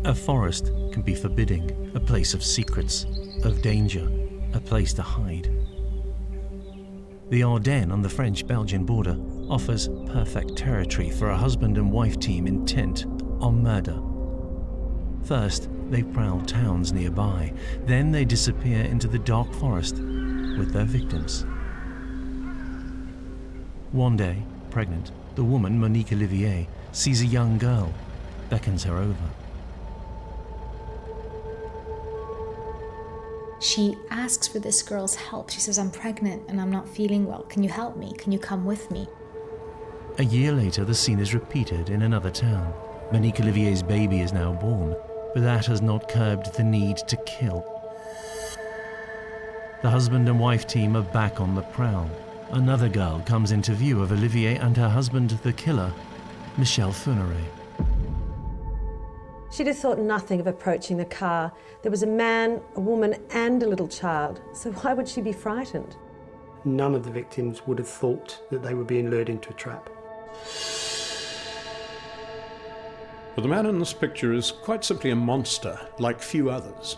A forest can be forbidding, a place of secrets, of danger, a place to hide. The Ardennes on the French-Belgian border offers perfect territory for a husband and wife team intent on murder. First, they prowl towns nearby, then they disappear into the dark forest with their victims. One day, pregnant, the woman, Monique Olivier, sees a young girl, beckons her over. She asks for this girl's help. She says, "I'm pregnant and I'm not feeling well. Can you help me? Can you come with me?" A year later, the scene is repeated in another town. Monique Olivier's baby is now born, but that has not curbed the need to kill. The husband and wife team are back on the prowl. Another girl comes into view of Olivier and her husband, the killer, Michel Fourniret. She'd have thought nothing of approaching the car. There was a man, a woman and a little child, so why would she be frightened? None of the victims would have thought that they were being lured into a trap. But the man in this picture is quite simply a monster, like few others.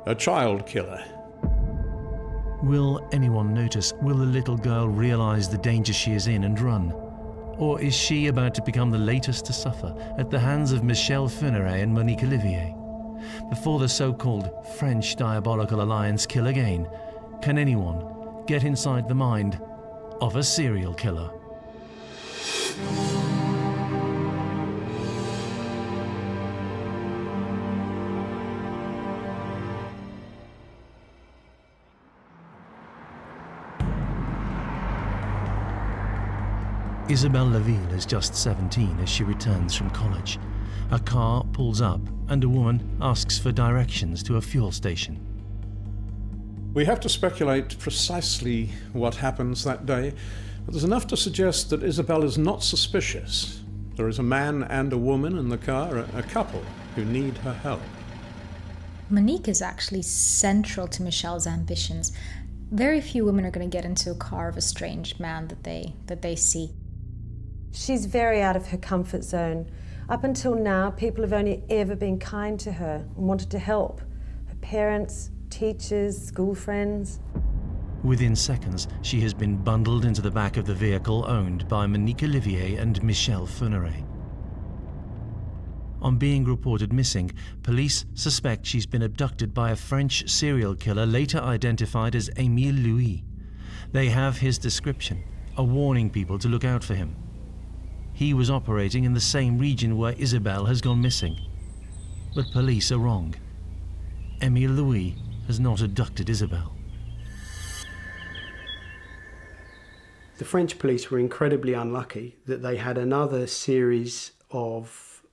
A child killer. Will anyone notice? Will the little girl realize the danger she is in and run? Or is she about to become the latest to suffer at the hands of Michel Fourniret and Monique Olivier? Before the so-called French Diabolical Alliance kill again, can anyone get inside the mind of a serial killer? Isabelle Laville is just 17 as she returns from college. A car pulls up and a woman asks for directions to a fuel station. We have to speculate precisely what happens that day, but there's enough to suggest that Isabelle is not suspicious. There is a man and a woman in the car, a couple who need her help. Monique is actually central to Michel's ambitions. Very few women are going to get into a car of a strange man that they see. She's very out of her comfort zone. Up until now, people have only ever been kind to her and wanted to help. Her parents, teachers, school friends. Within seconds, she has been bundled into the back of the vehicle owned by Monique Olivier and Michel Fourniret. On being reported missing, police suspect she's been abducted by a French serial killer later identified as Émile Louis. They have his description, warning people to look out for him. He was operating in the same region where Isabelle has gone missing. But police are wrong. Émile Louis has not abducted Isabelle. The French police were incredibly unlucky that they had another series of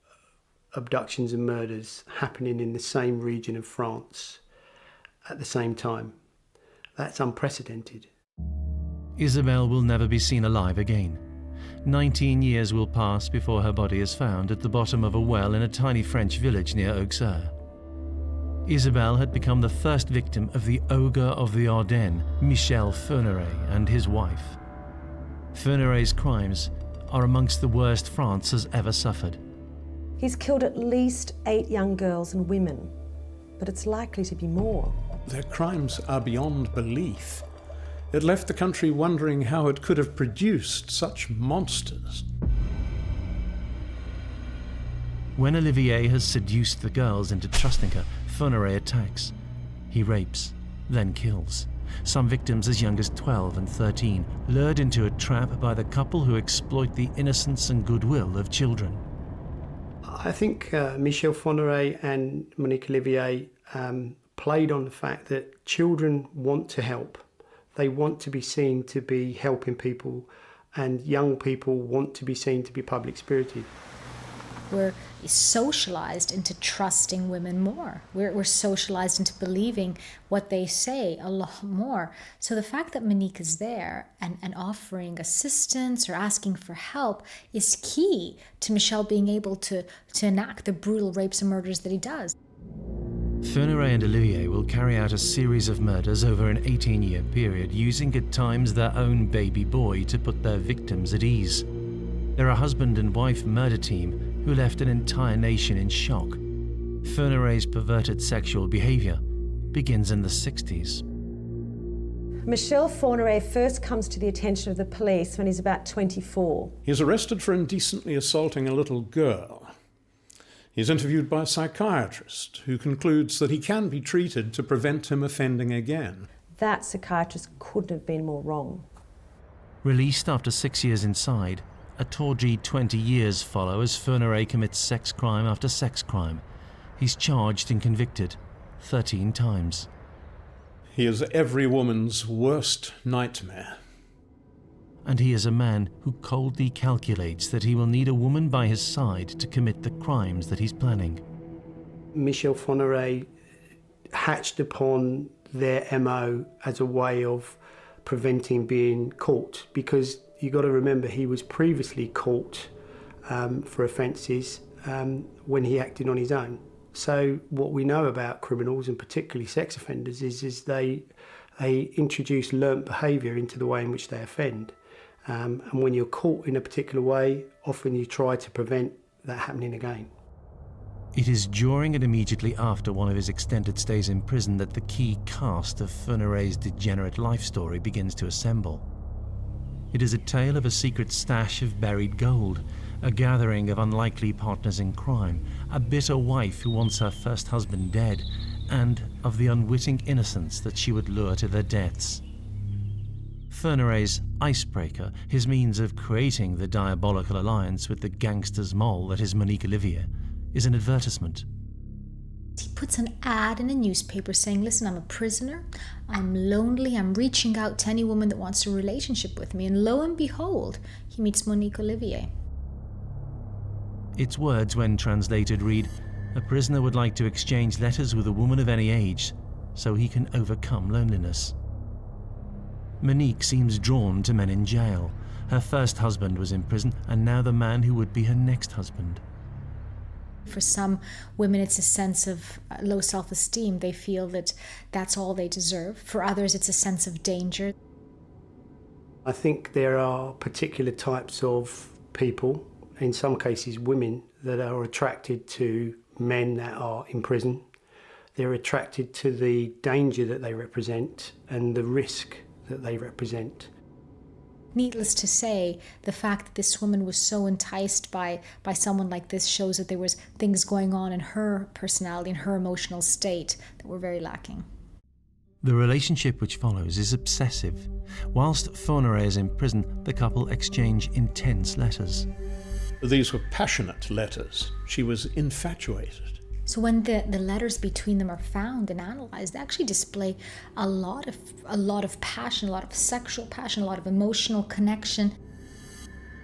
abductions and murders happening in the same region of France at the same time. That's unprecedented. Isabelle will never be seen alive again. 19 years will pass before her body is found at the bottom of a well in a tiny French village near Auxerre. Isabelle had become the first victim of the ogre of the Ardennes, Michel Fourniret, and his wife. Fourniret's crimes are amongst the worst France has ever suffered. He's killed at least 8 young girls and women, but it's likely to be more. Their crimes are beyond belief. It left the country wondering how it could have produced such monsters. When Olivier has seduced the girls into trusting her, Fourniret attacks. He rapes, then kills. Some victims as young as 12 and 13, lured into a trap by the couple who exploit the innocence and goodwill of children. I think Michel Fourniret and Monique Olivier played on the fact that children want to help. They want to be seen to be helping people, and young people want to be seen to be public-spirited. We're socialized into trusting women more. We're socialized into believing what they say a lot more. So the fact that Monique is there and offering assistance or asking for help is key to Michel being able to enact the brutal rapes and murders that he does. Fourniret and Olivier will carry out a series of murders over an 18-year period, using at times their own baby boy to put their victims at ease. They're a husband and wife murder team who left an entire nation in shock. Fourniret's perverted sexual behaviour begins in the 60s. Michel Fourniret first comes to the attention of the police when he's about 24. He's arrested for indecently assaulting a little girl. He's interviewed by a psychiatrist who concludes that he can be treated to prevent him offending again. That psychiatrist couldn't have been more wrong. Released after 6 years inside, a tawdry 20 years follow as Fernay commits sex crime after sex crime. He's charged and convicted 13 times. He is every woman's worst nightmare. And he is a man who coldly calculates that he will need a woman by his side to commit the crimes that he's planning. Michel Fourniret hatched upon their MO as a way of preventing being caught, because you've got to remember he was previously caught for offences when he acted on his own. So what we know about criminals, and particularly sex offenders, is they introduce learnt behaviour into the way in which they offend. And when you're caught in a particular way, often you try to prevent that happening again. It is during and immediately after one of his extended stays in prison that the key cast of Fourniret's degenerate life story begins to assemble. It is a tale of a secret stash of buried gold, a gathering of unlikely partners in crime, a bitter wife who wants her first husband dead, and of the unwitting innocents that she would lure to their deaths. Fourniret's icebreaker, his means of creating the diabolical alliance with the gangster's mole that is Monique Olivier, is an advertisement. He puts an ad in a newspaper saying, listen, I'm a prisoner, I'm lonely, I'm reaching out to any woman that wants a relationship with me. And lo and behold, he meets Monique Olivier. Its words, when translated, read, a prisoner would like to exchange letters with a woman of any age so he can overcome loneliness. Monique seems drawn to men in jail. Her first husband was in prison, and now the man who would be her next husband. For some women, it's a sense of low self-esteem. They feel that that's all they deserve. For others, it's a sense of danger. I think there are particular types of people, in some cases women, that are attracted to men that are in prison. They're attracted to the danger that they represent and the risk that they represent. Needless to say, the fact that this woman was so enticed by someone like this shows that there was things going on in her personality, in her emotional state, that were very lacking. The relationship which follows is obsessive. Whilst Fourniret is in prison, the couple exchange intense letters. These were passionate letters. She was infatuated. So when the letters between them are found and analysed, they actually display a lot of passion, a lot of sexual passion, a lot of emotional connection.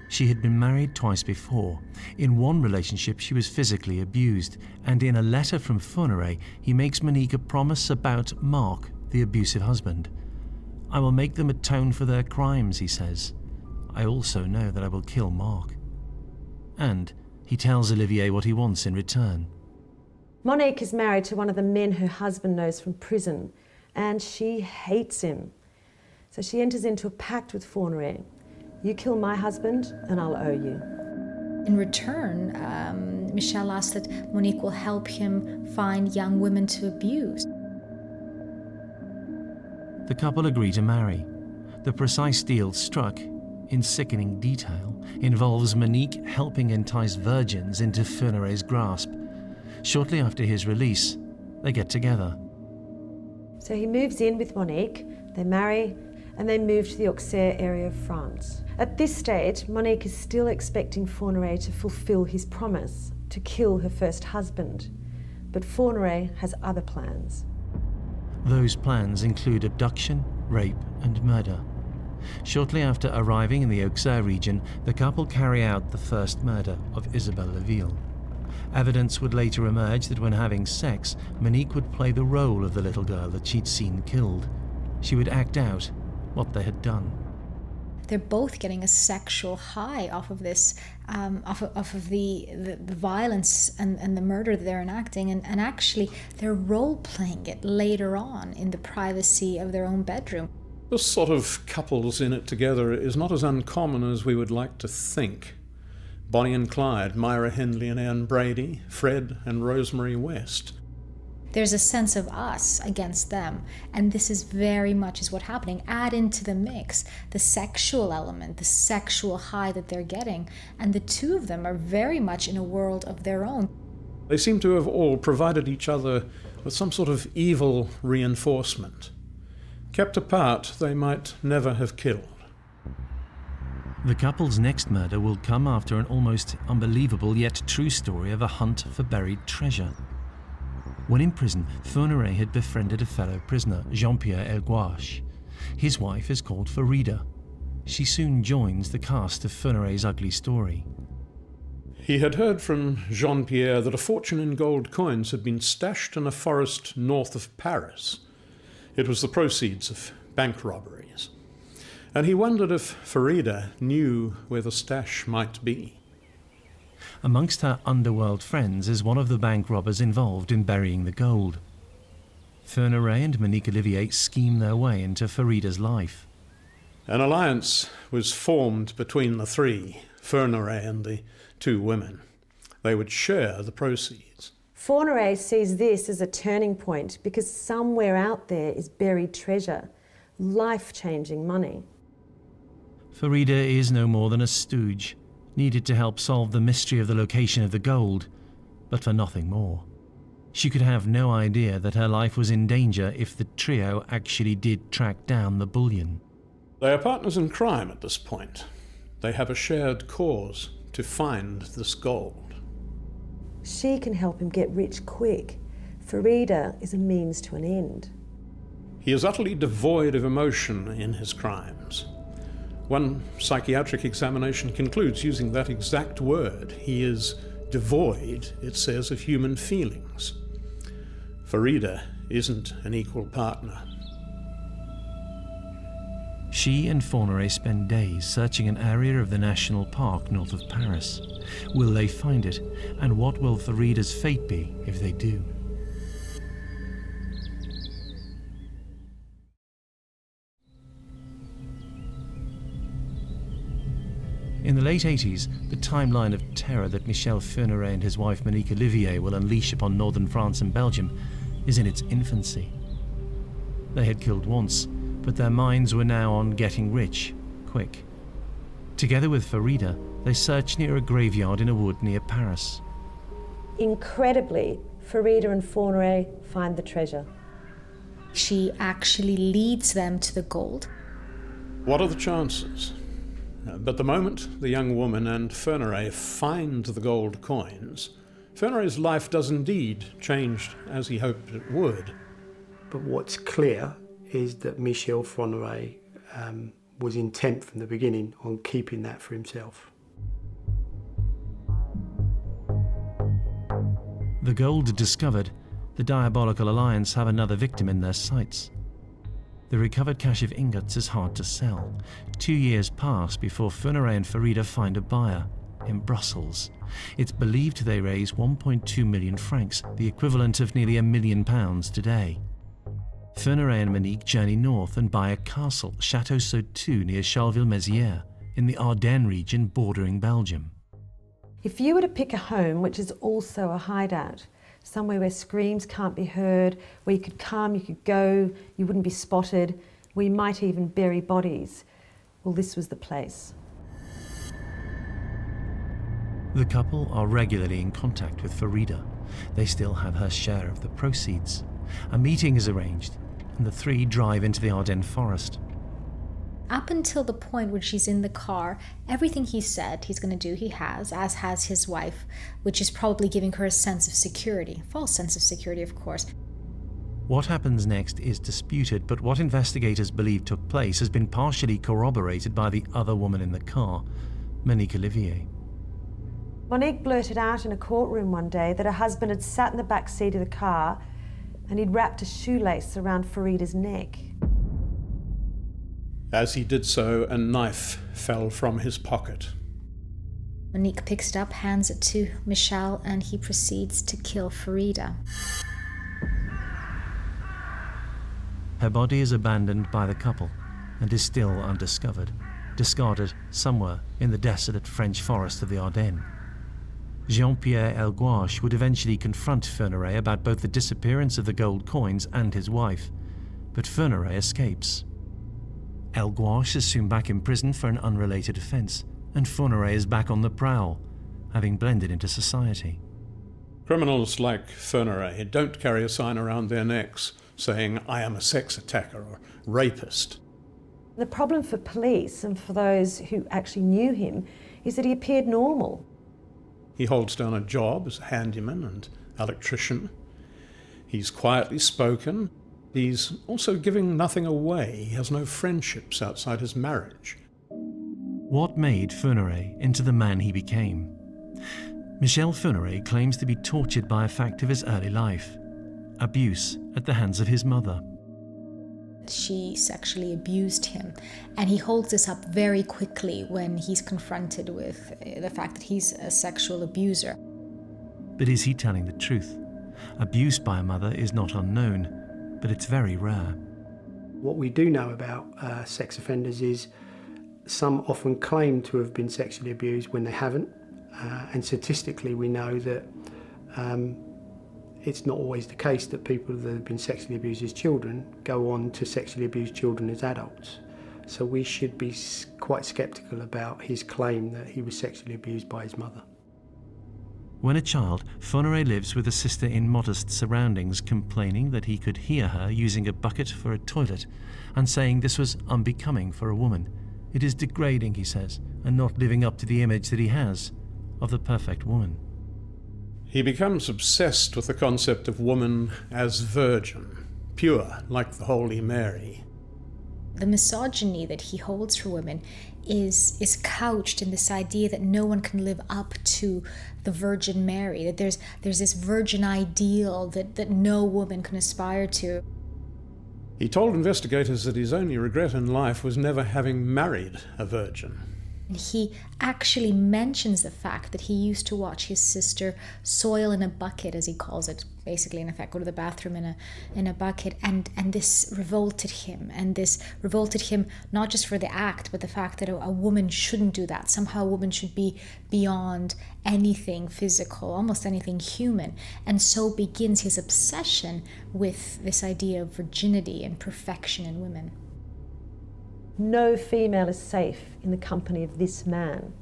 She had been married twice before. In one relationship, she was physically abused, and in a letter from Fourniret, he makes Monique a promise about Mark, the abusive husband. I will make them atone for their crimes, he says. I also know that I will kill Mark. And he tells Olivier what he wants in return. Monique is married to one of the men her husband knows from prison, and she hates him. So she enters into a pact with Fourniret. You kill my husband, and I'll owe you. In return, Michel asks that Monique will help him find young women to abuse. The couple agree to marry. The precise deal struck, in sickening detail, involves Monique helping entice virgins into Fourniret's grasp. Shortly after his release, they get together. So he moves in with Monique, they marry, and they move to the Auxerre area of France. At this stage, Monique is still expecting Fourniret to fulfill his promise to kill her first husband. But Fourniret has other plans. Those plans include abduction, rape, and murder. Shortly after arriving in the Auxerre region, the couple carry out the first murder of Isabelle Laville. Evidence would later emerge that when having sex, Monique would play the role of the little girl that she'd seen killed. She would act out what they had done. They're both getting a sexual high off of this, off of the violence and the murder that they're enacting, and actually they're role-playing it later on in the privacy of their own bedroom. This sort of couples in it together is not as uncommon as we would like to think. Bonnie and Clyde, Myra Hindley and Anne Brady, Fred and Rosemary West. There's a sense of us against them, and this is very much is what's happening. Add into the mix the sexual element, the sexual high that they're getting, and the two of them are very much in a world of their own. They seem to have all provided each other with some sort of evil reinforcement. Kept apart, they might never have killed. The couple's next murder will come after an almost unbelievable yet true story of a hunt for buried treasure. When in prison, Fourniret had befriended a fellow prisoner, Jean-Pierre Elgouache. His wife is called Farida. She soon joins the cast of Fourniret's ugly story. He had heard from Jean-Pierre that a fortune in gold coins had been stashed in a forest north of Paris. It was the proceeds of bank robberies. And he wondered if Farida knew where the stash might be. Amongst her underworld friends is one of the bank robbers involved in burying the gold. Fernay and Monique Olivier scheme their way into Farida's life. An alliance was formed between the three, Fernay and the two women. They would share the proceeds. Fourniret sees this as a turning point because somewhere out there is buried treasure, life-changing money. Farida is no more than a stooge, needed to help solve the mystery of the location of the gold, but for nothing more. She could have no idea that her life was in danger if the trio actually did track down the bullion. They are partners in crime at this point. They have a shared cause to find this gold. She can help him get rich quick. Farida is a means to an end. He is utterly devoid of emotion in his crimes. One psychiatric examination concludes using that exact word. He is devoid, it says, of human feelings. Farida isn't an equal partner. She and Fourniret spend days searching an area of the national park north of Paris. Will they find it? And what will Farida's fate be if they do? In the late 80s, the timeline of terror that Michel Fourniret and his wife Monique Olivier will unleash upon northern France and Belgium is in its infancy. They had killed once, but their minds were now on getting rich, quick. Together with Farida, they search near a graveyard in a wood near Paris. Incredibly, Farida and Fourniret find the treasure. She actually leads them to the gold. What are the chances? But the moment the young woman and Fernay find the gold coins, Fernay's life does indeed change as he hoped it would. But what's clear is that Michel Fourniret was intent from the beginning on keeping that for himself. The gold discovered, the Diabolical Alliance have another victim in their sights. The recovered cache of ingots is hard to sell. 2 years pass before Fourniret and Farida find a buyer in Brussels. It's believed they raise 1.2 million francs, the equivalent of nearly £1 million today. Fernay and Monique journey north and buy a castle, Château Sautou, near Charleville-Mézières, in the Ardennes region bordering Belgium. If you were to pick a home which is also a hideout, somewhere where screams can't be heard, where you could come, you could go, you wouldn't be spotted, where you might even bury bodies, well, this was the place. The couple are regularly in contact with Farida. They still have her share of the proceeds. A meeting is arranged, and the three drive into the Ardennes forest. Up until the point where she's in the car, everything he said he's going to do, he has, as has his wife, which is probably giving her a sense of security. False sense of security, of course. What happens next is disputed, but what investigators believe took place has been partially corroborated by the other woman in the car, Monique Olivier. Monique blurted out in a courtroom one day that her husband had sat in the back seat of the car and he'd wrapped a shoelace around Farida's neck. As he did so, a knife fell from his pocket. Monique picks it up, hands it to Michel, and he proceeds to kill Farida. Her body is abandoned by the couple and is still undiscovered. discarded somewhere in the desolate French forest of the Ardennes. Jean-Pierre Elgouache would eventually confront Fourniret about both the disappearance of the gold coins and his wife, but Fourniret escapes. Elgouache is soon back in prison for an unrelated offence, and Fourniret is back on the prowl, having blended into society. Criminals like Fernay don't carry a sign around their necks saying, "I am a sex attacker" or rapist. The problem for police and for those who actually knew him is that he appeared normal. He holds down a job as a handyman and electrician. He's quietly spoken. He's also giving nothing away. He has no friendships outside his marriage. What made Fourniret into the man he became? Michel Fourniret claims to be tortured by a fact of his early life: abuse at the hands of his mother. She sexually abused him, and he holds this up very quickly when he's confronted with the fact that he's a sexual abuser. But is he telling the truth? Abuse by a mother is not unknown, but it's very rare. What we do know about sex offenders is some often claim to have been sexually abused when they haven't, and statistically we know that it's not always the case that people that have been sexually abused as children go on to sexually abuse children as adults. So we should be quite sceptical about his claim that he was sexually abused by his mother. When a child, Fourniret lives with a sister in modest surroundings, complaining that he could hear her using a bucket for a toilet and saying this was unbecoming for a woman. It is degrading, he says, and not living up to the image that he has of the perfect woman. He becomes obsessed with the concept of woman as virgin, pure like the Holy Mary. The misogyny that he holds for women is couched in this idea that no one can live up to the Virgin Mary, that there's this virgin ideal that no woman can aspire to. He told investigators that his only regret in life was never having married a virgin. And he actually mentions the fact that he used to watch his sister soil in a bucket, as he calls it, basically in effect go to the bathroom in a bucket, and this revolted him. And this revolted him not just for the act, but the fact that a woman shouldn't do that. Somehow a woman should be beyond anything physical, almost anything human. And so begins his obsession with this idea of virginity and perfection in women. No female is safe in the company of this man.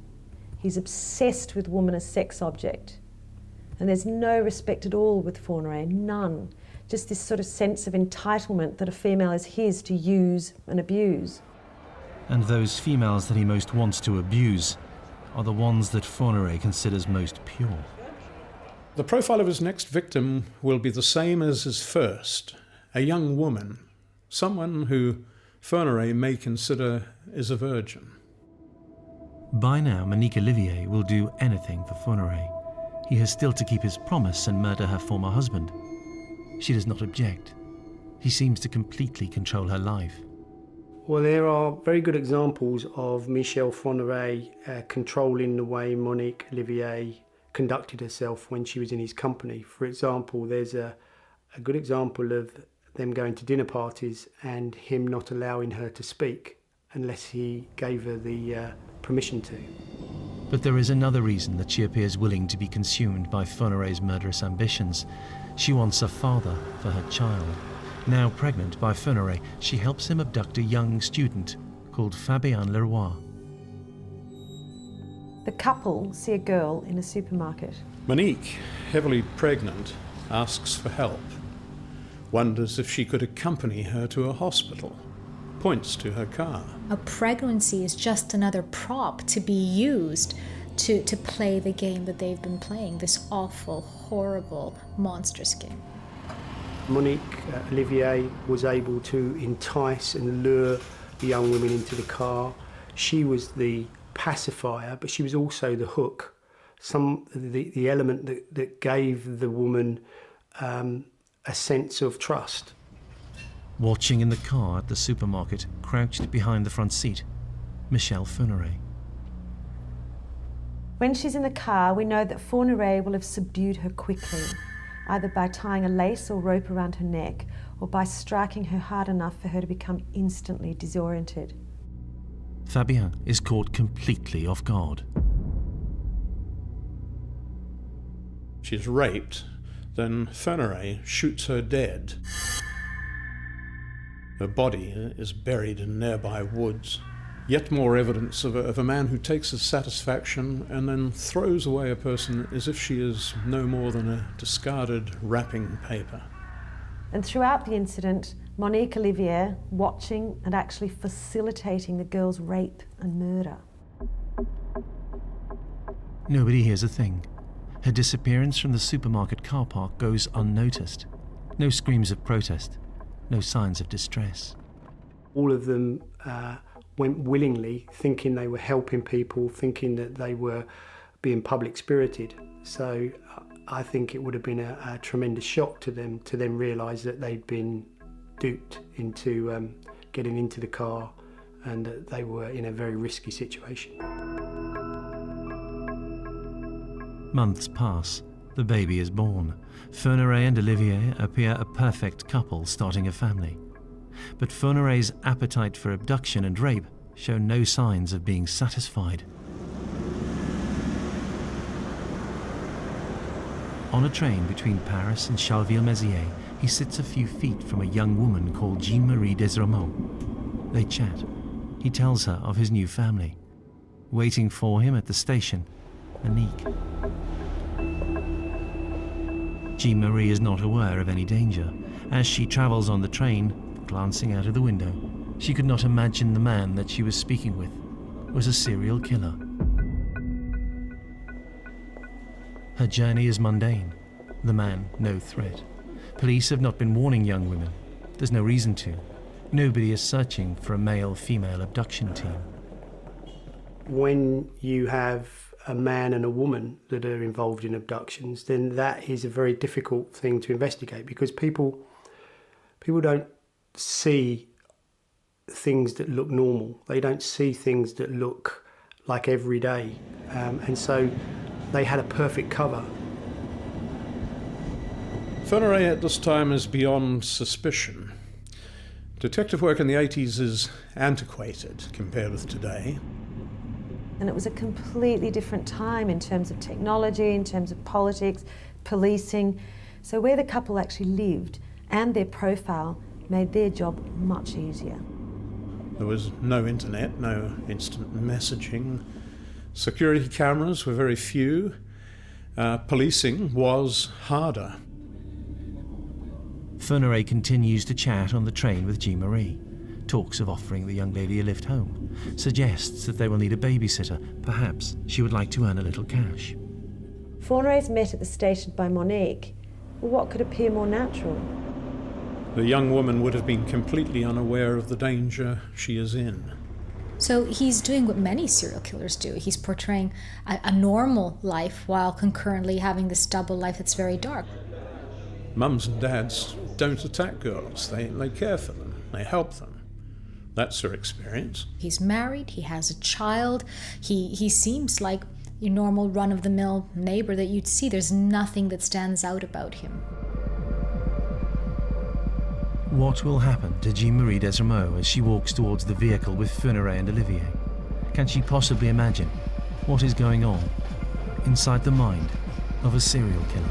He's obsessed with woman as sex object. And there's no respect at all with Fourniret, none. Just this sort of sense of entitlement that a female is his to use and abuse. And those females that he most wants to abuse are the ones that Fourniret considers most pure. The profile of his next victim will be the same as his first, a young woman, someone who Fourniret may consider is a virgin. By now, Monique Olivier will do anything for Fourniret. He has still to keep his promise and murder her former husband. She does not object. He seems to completely control her life. Well, there are very good examples of Michel Fourniret controlling the way Monique Olivier conducted herself when she was in his company. For example, there's a good example of them going to dinner parties and him not allowing her to speak unless he gave her the permission to. But there is another reason that she appears willing to be consumed by Fourniret's murderous ambitions. She wants a father for her child. Now pregnant by Fourniret, she helps him abduct a young student called Fabienne Leroy. The couple see a girl in a supermarket. Monique, heavily pregnant, asks for help. Wonders if she could accompany her to a hospital. Points to her car. A pregnancy is just another prop to be used to play the game that they've been playing, this awful, horrible, monstrous game. Monique Olivier was able to entice and lure the young women into the car. She was the pacifier, but she was also the hook, the element that gave the woman a sense of trust. Watching in the car at the supermarket, crouched behind the front seat, Michel Fourniret. When she's in the car, we know that Fourniret will have subdued her quickly, either by tying a lace or rope around her neck, or by striking her hard enough for her to become instantly disoriented. Fabien is caught completely off guard. She's raped, then Fernay shoots her dead. Her body is buried in nearby woods. Yet more evidence of a man who takes his satisfaction and then throws away a person as if she is no more than a discarded wrapping paper. And throughout the incident, Monique Olivier watching and actually facilitating the girl's rape and murder. Nobody hears a thing. Her disappearance from the supermarket car park goes unnoticed. No screams of protest, no signs of distress. All of them went willingly, thinking they were helping people, thinking that they were being public spirited. So I think it would have been a tremendous shock to them realise that they'd been duped into getting into the car and that they were in a very risky situation. Months pass. The baby is born. Fourniret and Olivier appear a perfect couple starting a family. But Fourniret's appetite for abduction and rape show no signs of being satisfied. On a train between Paris and Charleville-Mézières, he sits a few feet from a young woman called Jean-Marie Desremaux. They chat. He tells her of his new family. Waiting for him at the station, Monique. Jean-Marie is not aware of any danger. As she travels on the train, glancing out of the window, she could not imagine the man that she was speaking with was a serial killer. Her journey is mundane. The man, no threat. Police have not been warning young women. There's no reason to. Nobody is searching for a male-female abduction team. When you have a man and a woman that are involved in abductions, then that is a very difficult thing to investigate, because people don't see things that look normal. They don't see things that look like every day. And so they had a perfect cover. Fernay at this time is beyond suspicion. Detective work in the 80s is antiquated compared with today. And it was a completely different time in terms of technology, in terms of politics, policing. So where the couple actually lived and their profile made their job much easier. There was no internet, no instant messaging. Security cameras were very few. Policing was harder. Fourniret continues to chat on the train with Jean-Marie. Talks of offering the young lady a lift home. Suggests that they will need a babysitter. Perhaps she would like to earn a little cash. Fourniret's met at the station by Monique. Well, what could appear more natural? The young woman would have been completely unaware of the danger she is in. So he's doing what many serial killers do. He's portraying a normal life while concurrently having this double life that's very dark. Mums and dads don't attack girls. They care for them. They help them. That's her experience. He's married. He has a child. He seems like your normal run-of-the-mill neighbor that you'd see. There's nothing that stands out about him. What will happen to Jean-Marie Desremaux as she walks towards the vehicle with Fourniret and Olivier? Can she possibly imagine what is going on inside the mind of a serial killer?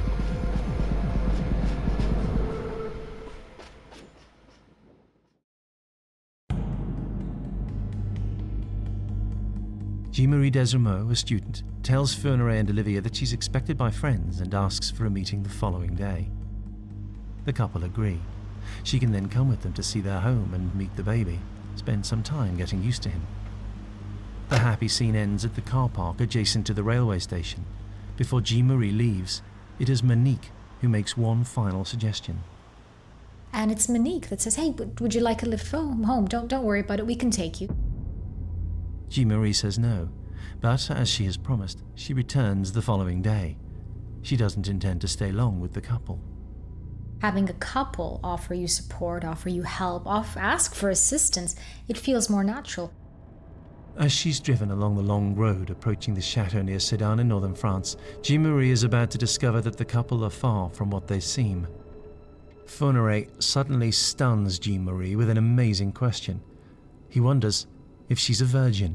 Jean-Marie Desremaux, a student, tells Fernay and Olivier that she's expected by friends and asks for a meeting the following day. The couple agree. She can then come with them to see their home and meet the baby, spend some time getting used to him. The happy scene ends at the car park adjacent to the railway station. Before Jean-Marie leaves, it is Monique who makes one final suggestion. And it's Monique that says, hey, would you like a lift home? Don't worry about it, we can take you. Jean-Marie says no, but as she has promised, she returns the following day. She doesn't intend to stay long with the couple. Having a couple offer you support, offer you help, ask for assistance, it feels more natural. As she's driven along the long road approaching the chateau near Sedan in northern France, Jean-Marie is about to discover that the couple are far from what they seem. Fourniret suddenly stuns Jean-Marie with an amazing question. He wonders if she's a virgin.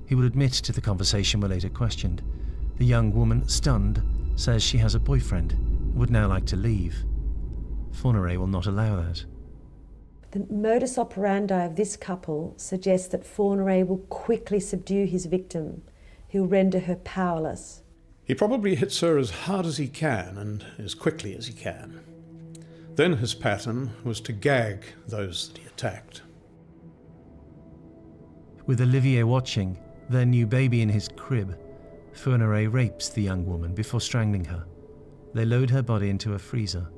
He will admit to the conversation when later questioned. The young woman, stunned, says she has a boyfriend and would now like to leave. Fourniret will not allow that. The modus operandi of this couple suggests that Fourniret will quickly subdue his victim. He'll render her powerless. He probably hits her as hard as he can and as quickly as he can. Then his pattern was to gag those that he attacked. With Olivier watching, their new baby in his crib, Fourniret rapes the young woman before strangling her. They load her body into a freezer.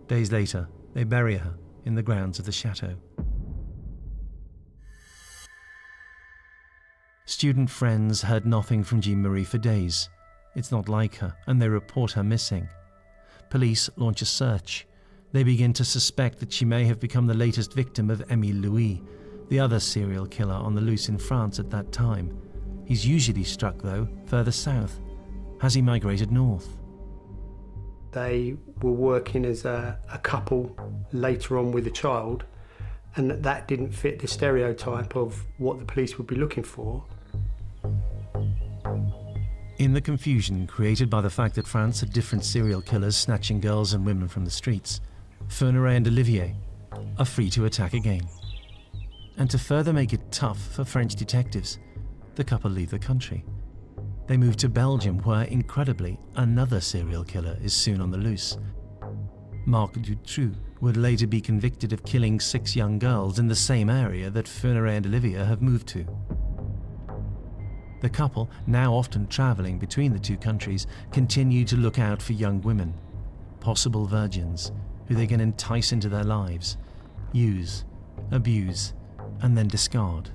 Days later, they bury her in the grounds of the chateau. Student friends heard nothing from Jean-Marie for days. It's not like her, and they report her missing. Police launch a search. They begin to suspect that she may have become the latest victim of Émile Louis, the other serial killer on the loose in France at that time. He's usually struck, though, further south. Has he migrated north? They were working as a couple later on with a child, and that didn't fit the stereotype of what the police would be looking for. In the confusion created by the fact that France had different serial killers snatching girls and women from the streets, Fourniret and Olivier are free to attack again. And to further make it tough for French detectives, the couple leave the country. They move to Belgium, where, incredibly, another serial killer is soon on the loose. Marc Dutroux would later be convicted of killing 6 young girls in the same area that Fourniret and Olivier have moved to. The couple, now often travelling between the two countries, continue to look out for young women, possible virgins, who they can entice into their lives, use, abuse, and then discard.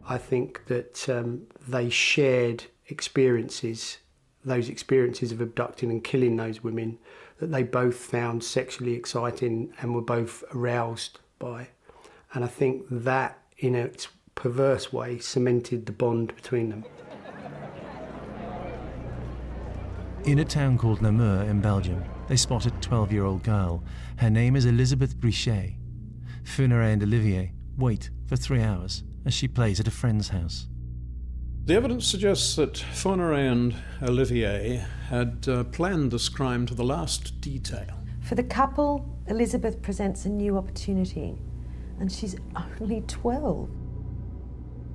I think that they shared experiences, those experiences of abducting and killing those women, that they both found sexually exciting and were both aroused by. And I think that, in its perverse way, cemented the bond between them. In a town called Namur in Belgium, they spot a 12-year-old girl. Her name is Elisabeth Brichet. Fourniret and Olivier wait for 3 hours as she plays at a friend's house. The evidence suggests that Fourniret and Olivier had planned this crime to the last detail. For the couple, Elizabeth presents a new opportunity, and she's only 12.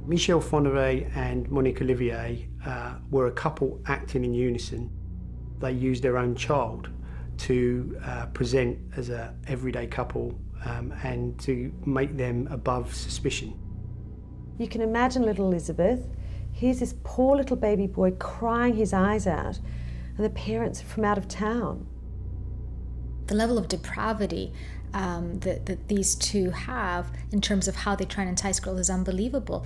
Michel Fourniret and Monique Olivier were a couple acting in unison. They used their own child to present as an everyday couple and to make them above suspicion. You can imagine little Elizabeth. Here's this poor little baby boy crying his eyes out, and the parents are from out of town. The level of depravity that these two have in terms of how they try and entice girls is unbelievable.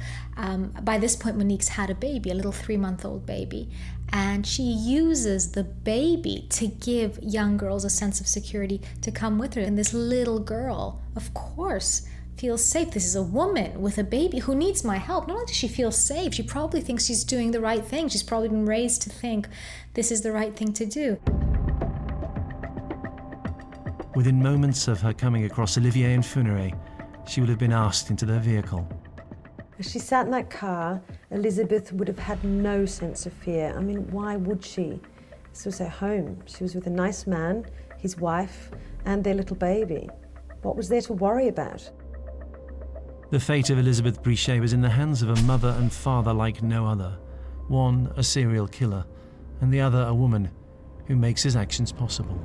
By this point, Monique's had a baby, a little 3-month-old baby, and she uses the baby to give young girls a sense of security to come with her. And this little girl, of course, feels safe. This is a woman with a baby who needs my help. Not only does she feel safe, she probably thinks she's doing the right thing. She's probably been raised to think this is the right thing to do. Within moments of her coming across Olivier and Fourniret, she would have been asked into their vehicle. As she sat in that car, Elizabeth would have had no sense of fear. I mean, why would she? This was her home. She was with a nice man, his wife, and their little baby. What was there to worry about? The fate of Elisabeth Brichet was in the hands of a mother and father like no other. One, a serial killer, and the other, a woman who makes his actions possible.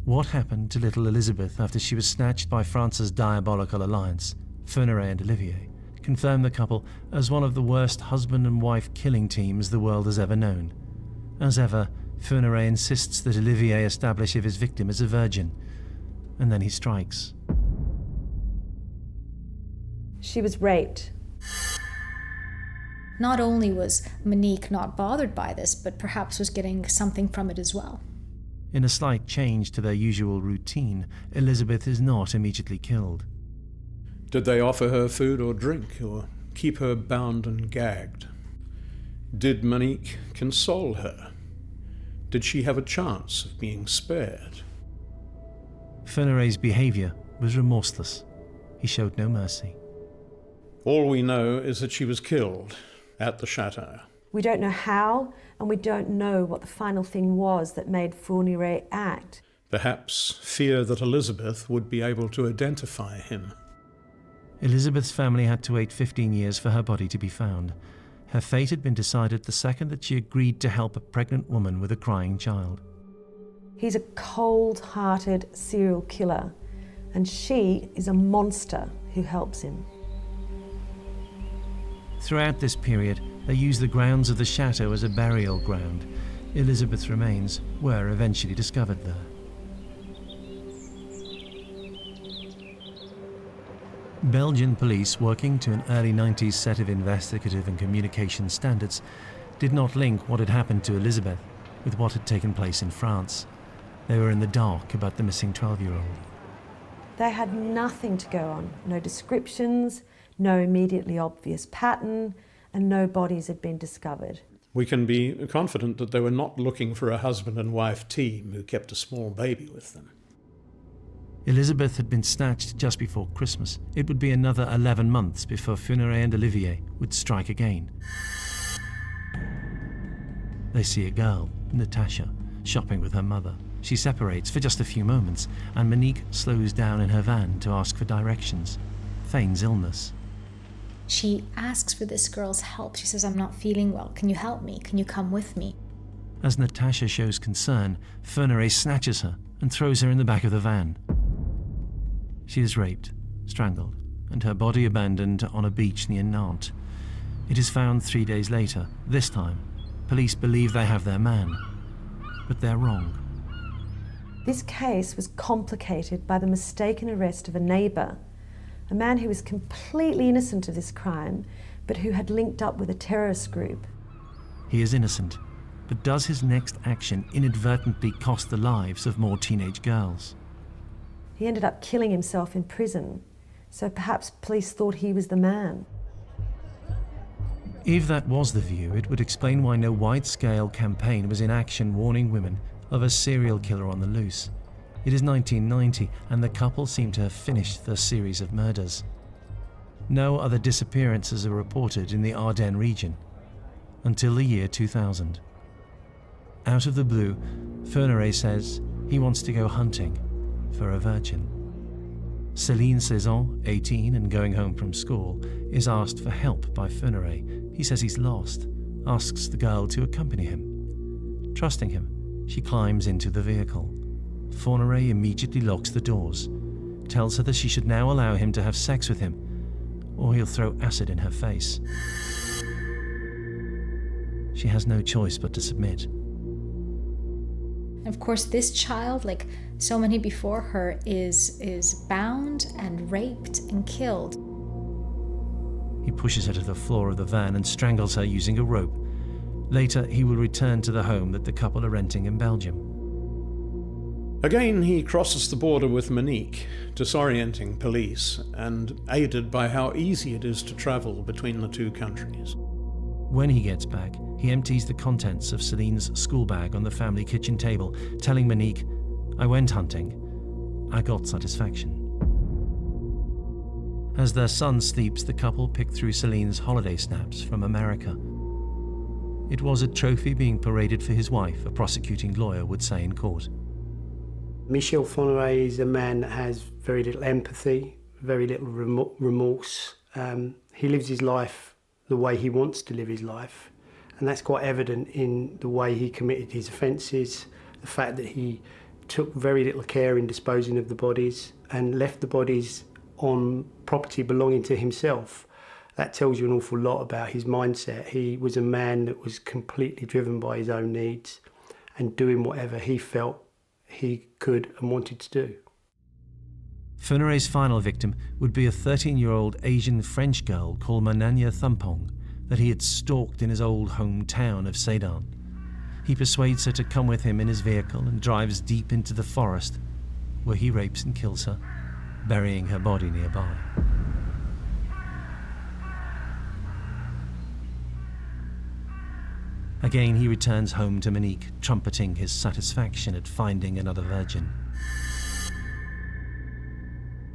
What happened to little Elizabeth after she was snatched by France's Diabolical alliance, Fourniret and Olivier, confirmed the couple as one of the worst husband and wife killing teams the world has ever known. As ever, Fourniret insists that Olivier establish if his victim is a virgin, and then he strikes. She was raped. Not only was Monique not bothered by this, but perhaps was getting something from it as well. In a slight change to their usual routine, Elizabeth is not immediately killed. Did they offer her food or drink, or keep her bound and gagged? Did Monique console her? did she have a chance of being spared? Fourniret's behaviour was remorseless. He showed no mercy. All we know is that she was killed at the chateau. We don't know how, and we don't know what the final thing was that made Fourniret act. Perhaps fear that Elizabeth would be able to identify him. Elizabeth's family had to wait 15 years for her body to be found. Her fate had been decided the second that she agreed to help a pregnant woman with a crying child. He's a cold-hearted serial killer, and she is a monster who helps him. Throughout this period, they used the grounds of the chateau as a burial ground. Elizabeth's remains were eventually discovered there. Belgian police, working to an early 90s set of investigative and communication standards, did not link what had happened to Elizabeth with what had taken place in France. They were in the dark about the missing 12-year-old. They had nothing to go on, no descriptions, no immediately obvious pattern, and no bodies had been discovered. We can be confident that they were not looking for a husband and wife team who kept a small baby with them. Elizabeth had been snatched just before Christmas. It would be another 11 months before Fourniret and Olivier would strike again. They see a girl, Natasha, shopping with her mother. She separates for just a few moments, and Monique slows down in her van to ask for directions, feigns illness. She asks for this girl's help. She says, "I'm not feeling well. Can you help me? Can you come with me?" As Natasha shows concern, Fourniret snatches her and throws her in the back of the van. She is raped, strangled, and her body abandoned on a beach near Nantes. It is found 3 days later. This time, police believe they have their man, but they're wrong. This case was complicated by the mistaken arrest of a neighbour, a man who was completely innocent of this crime, but who had linked up with a terrorist group. He is innocent, but does his next action inadvertently cost the lives of more teenage girls? He ended up killing himself in prison, so perhaps police thought he was the man. If that was the view, it would explain why no wide-scale campaign was in action warning women of a serial killer on the loose. It is 1990, and the couple seem to have finished their series of murders. No other disappearances are reported in the Ardennes region until the year 2000. Out of the blue, Fourniret says he wants to go hunting for a virgin. Céline Saison, 18 and going home from school, is asked for help by Fourniret. He says he's lost, asks the girl to accompany him. Trusting him, she climbs into the vehicle. Fourniret immediately locks the doors, tells her that she should now allow him to have sex with him, or he'll throw acid in her face. She has no choice but to submit. Of course, this child, like so many before her, is bound and raped and killed. He pushes her to the floor of the van and strangles her using a rope. Later, he will return to the home that the couple are renting in Belgium. Again, he crosses the border with Monique, disorienting police and aided by how easy it is to travel between the two countries. When he gets back, he empties the contents of Celine's school bag on the family kitchen table, telling Monique, "I went hunting. I got satisfaction." As their son sleeps, the couple pick through Celine's holiday snaps from America. It was a trophy being paraded for his wife, a prosecuting lawyer would say in court. Michel Fourniret is a man that has very little empathy, very little remorse. He lives his life the way he wants to live his life, and that's quite evident in the way he committed his offences, the fact that he took very little care in disposing of the bodies and left the bodies on property belonging to himself. That tells you an awful lot about his mindset. He was a man that was completely driven by his own needs and doing whatever he felt he could and wanted to do. Fourniret's final victim would be a 13-year-old Asian French girl called Mananya Thumpong that he had stalked in his old hometown of Sedan. He persuades her to come with him in his vehicle and drives deep into the forest, where he rapes and kills her, burying her body nearby. Again, he returns home to Monique, trumpeting his satisfaction at finding another virgin.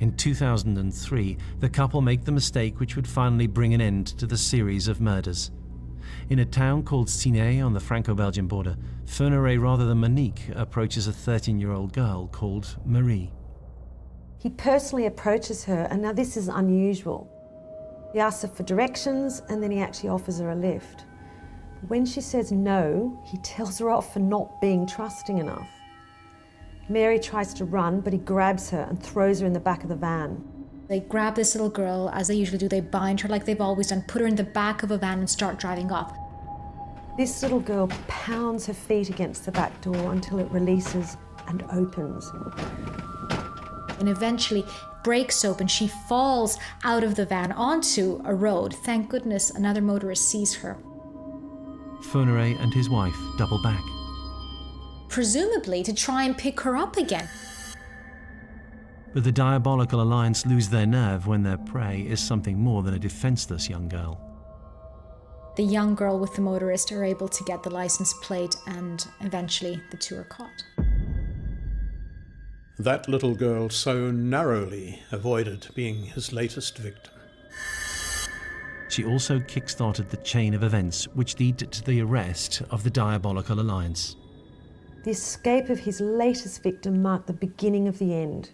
In 2003, the couple make the mistake which would finally bring an end to the series of murders. In a town called Fernay on the Franco-Belgian border, Fourniret, rather than Monique, approaches a 13-year-old girl called Marie. He personally approaches her, and now this is unusual. He asks her for directions, and then he actually offers her a lift. When she says no, he tells her off for not being trusting enough. Mary tries to run, but he grabs her and throws her in the back of the van. They grab this little girl, as they usually do. They bind her like they've always done, put her in the back of a van and start driving off. This little girl pounds her feet against the back door until it releases and opens. And eventually breaks open. She falls out of the van onto a road. Thank goodness another motorist sees her. Fourniret and his wife double back. Presumably to try and pick her up again. But the Diabolical Alliance lose their nerve when their prey is something more than a defenseless young girl. The young girl with the motorist are able to get the license plate, and eventually the two are caught. That little girl so narrowly avoided being his latest victim. She also kick-started the chain of events which lead to the arrest of the Diabolical Alliance. The escape of his latest victim marked the beginning of the end.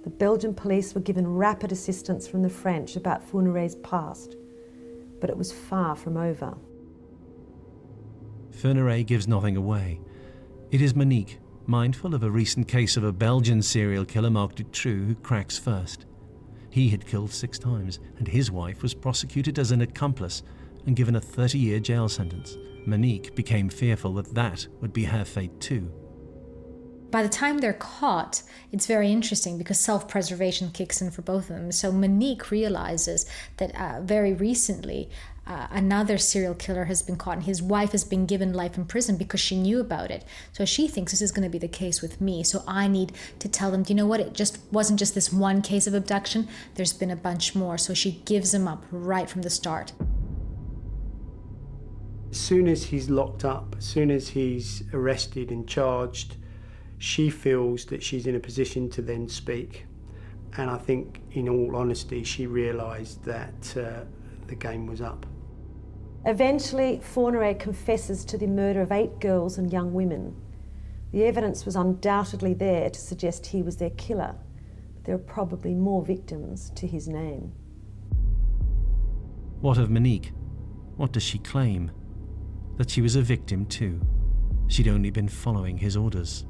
The Belgian police were given rapid assistance from the French about Fourniret's past, but it was far from over. Fernay gives nothing away. It is Monique, mindful of a recent case of a Belgian serial killer, Marc Dutroux, who cracks first. He had killed 6 times, and his wife was prosecuted as an accomplice and given a 30-year jail sentence. Monique became fearful that that would be her fate too. By the time they're caught, it's very interesting because self-preservation kicks in for both of them. So Monique realizes that very recently another serial killer has been caught and his wife has been given life in prison because she knew about it. So she thinks this is going to be the case with me. So I need to tell them, do you know what? It just wasn't just this one case of abduction. There's been a bunch more. So she gives him up right from the start. As soon as he's locked up, as soon as he's arrested and charged, she feels that she's in a position to then speak. And I think, in all honesty, she realised that the game was up. Eventually, Fourniret confesses to the murder of 8 girls and young women. The evidence was undoubtedly there to suggest he was their killer, but there are probably more victims to his name. What of Monique? What does she claim? That she was a victim too. She'd only been following his orders.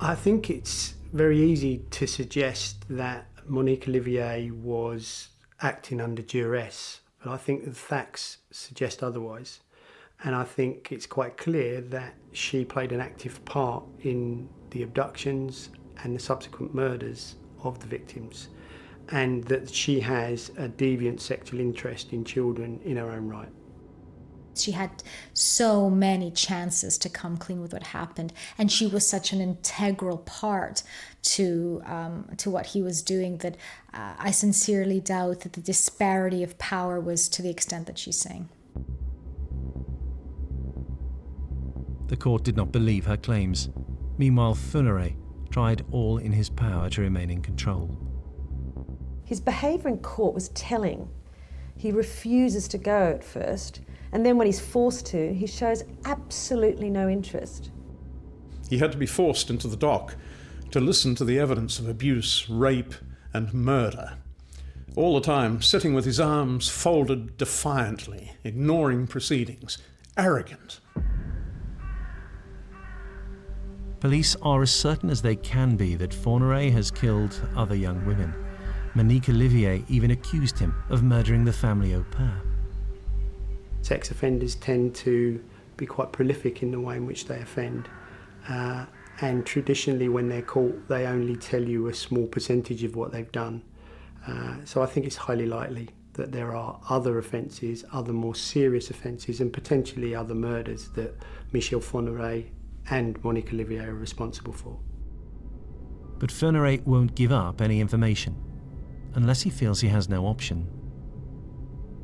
I think it's very easy to suggest that Monique Olivier was acting under duress, but I think the facts suggest otherwise. And I think it's quite clear that she played an active part in the abductions and the subsequent murders of the victims, and that she has a deviant sexual interest in children in her own right. She had so many chances to come clean with what happened, and she was such an integral part to what he was doing that I sincerely doubt that the disparity of power was to the extent that she's saying. The court did not believe her claims. Meanwhile, Fourniret tried all in his power to remain in control. His behaviour in court was telling. He refuses to go at first, and then when he's forced to, he shows absolutely no interest. He had to be forced into the dock to listen to the evidence of abuse, rape, and murder. All the time, sitting with his arms folded defiantly, ignoring proceedings, arrogant. Police are as certain as they can be that Fourniret has killed other young women. Monique Olivier even accused him of murdering the family au pair. Sex offenders tend to be quite prolific in the way in which they offend. And traditionally when they're caught, they only tell you a small percentage of what they've done. So I think it's highly likely that there are other offences, other more serious offences, and potentially other murders that Michel Fourniret and Monique Olivier are responsible for. But Fourniret won't give up any information, unless he feels he has no option.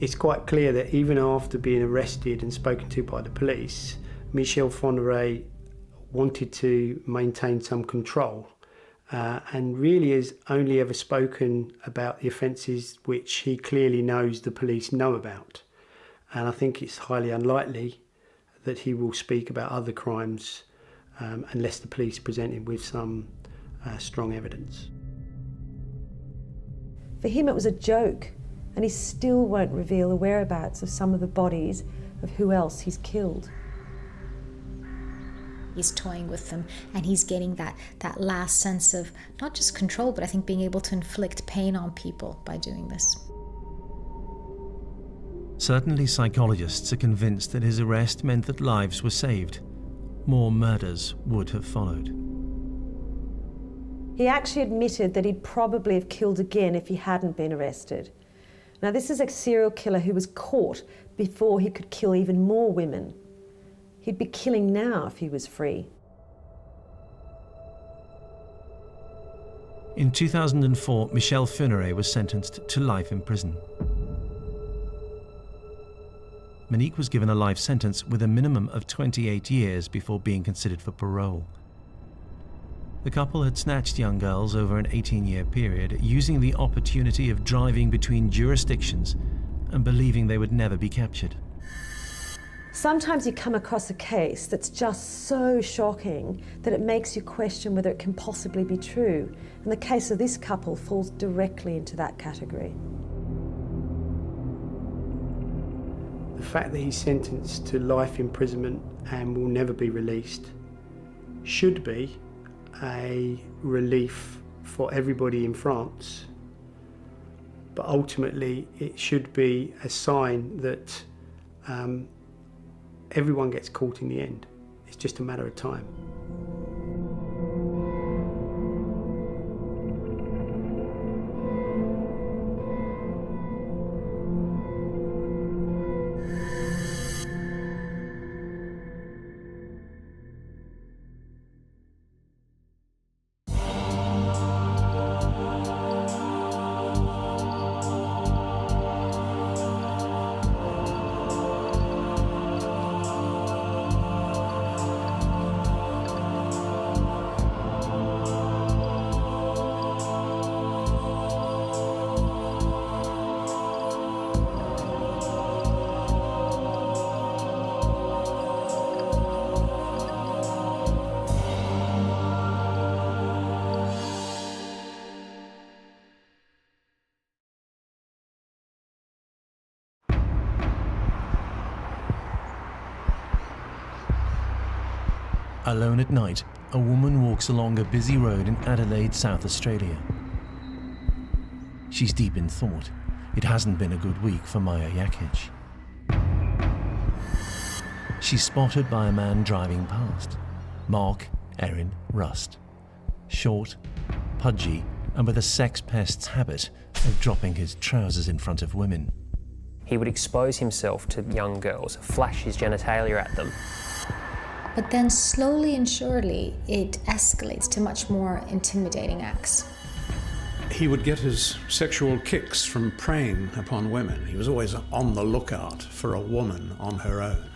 It's quite clear that even after being arrested and spoken to by the police, Michel Fourniret wanted to maintain some control and really has only ever spoken about the offences which he clearly knows the police know about. And I think it's highly unlikely that he will speak about other crimes unless the police present him with some strong evidence. For him it was a joke, and he still won't reveal the whereabouts of some of the bodies of who else he's killed. He's toying with them, and he's getting that last sense of not just control, but I think being able to inflict pain on people by doing this. Certainly psychologists are convinced that his arrest meant that lives were saved. More murders would have followed. He actually admitted that he'd probably have killed again if he hadn't been arrested. Now, this is a serial killer who was caught before he could kill even more women. He'd be killing now if he was free. In 2004, Michel Fourniret was sentenced to life in prison. Monique was given a life sentence with a minimum of 28 years before being considered for parole. The couple had snatched young girls over an 18-year period, using the opportunity of driving between jurisdictions and believing they would never be captured. Sometimes you come across a case that's just so shocking that it makes you question whether it can possibly be true. And the case of this couple falls directly into that category. The fact that he's sentenced to life imprisonment and will never be released should be a relief for everybody in France, but ultimately it should be a sign that everyone gets caught in the end. It's just a matter of time. Alone at night, a woman walks along a busy road in Adelaide, South Australia. She's deep in thought. It hasn't been a good week for Maya Yakic. She's spotted by a man driving past, Mark Erin Rust. Short, pudgy, and with a sex pest's habit of dropping his trousers in front of women. He would expose himself to young girls, flash his genitalia at them. But then slowly and surely, it escalates to much more intimidating acts. He would get his sexual kicks from preying upon women. He was always on the lookout for a woman on her own.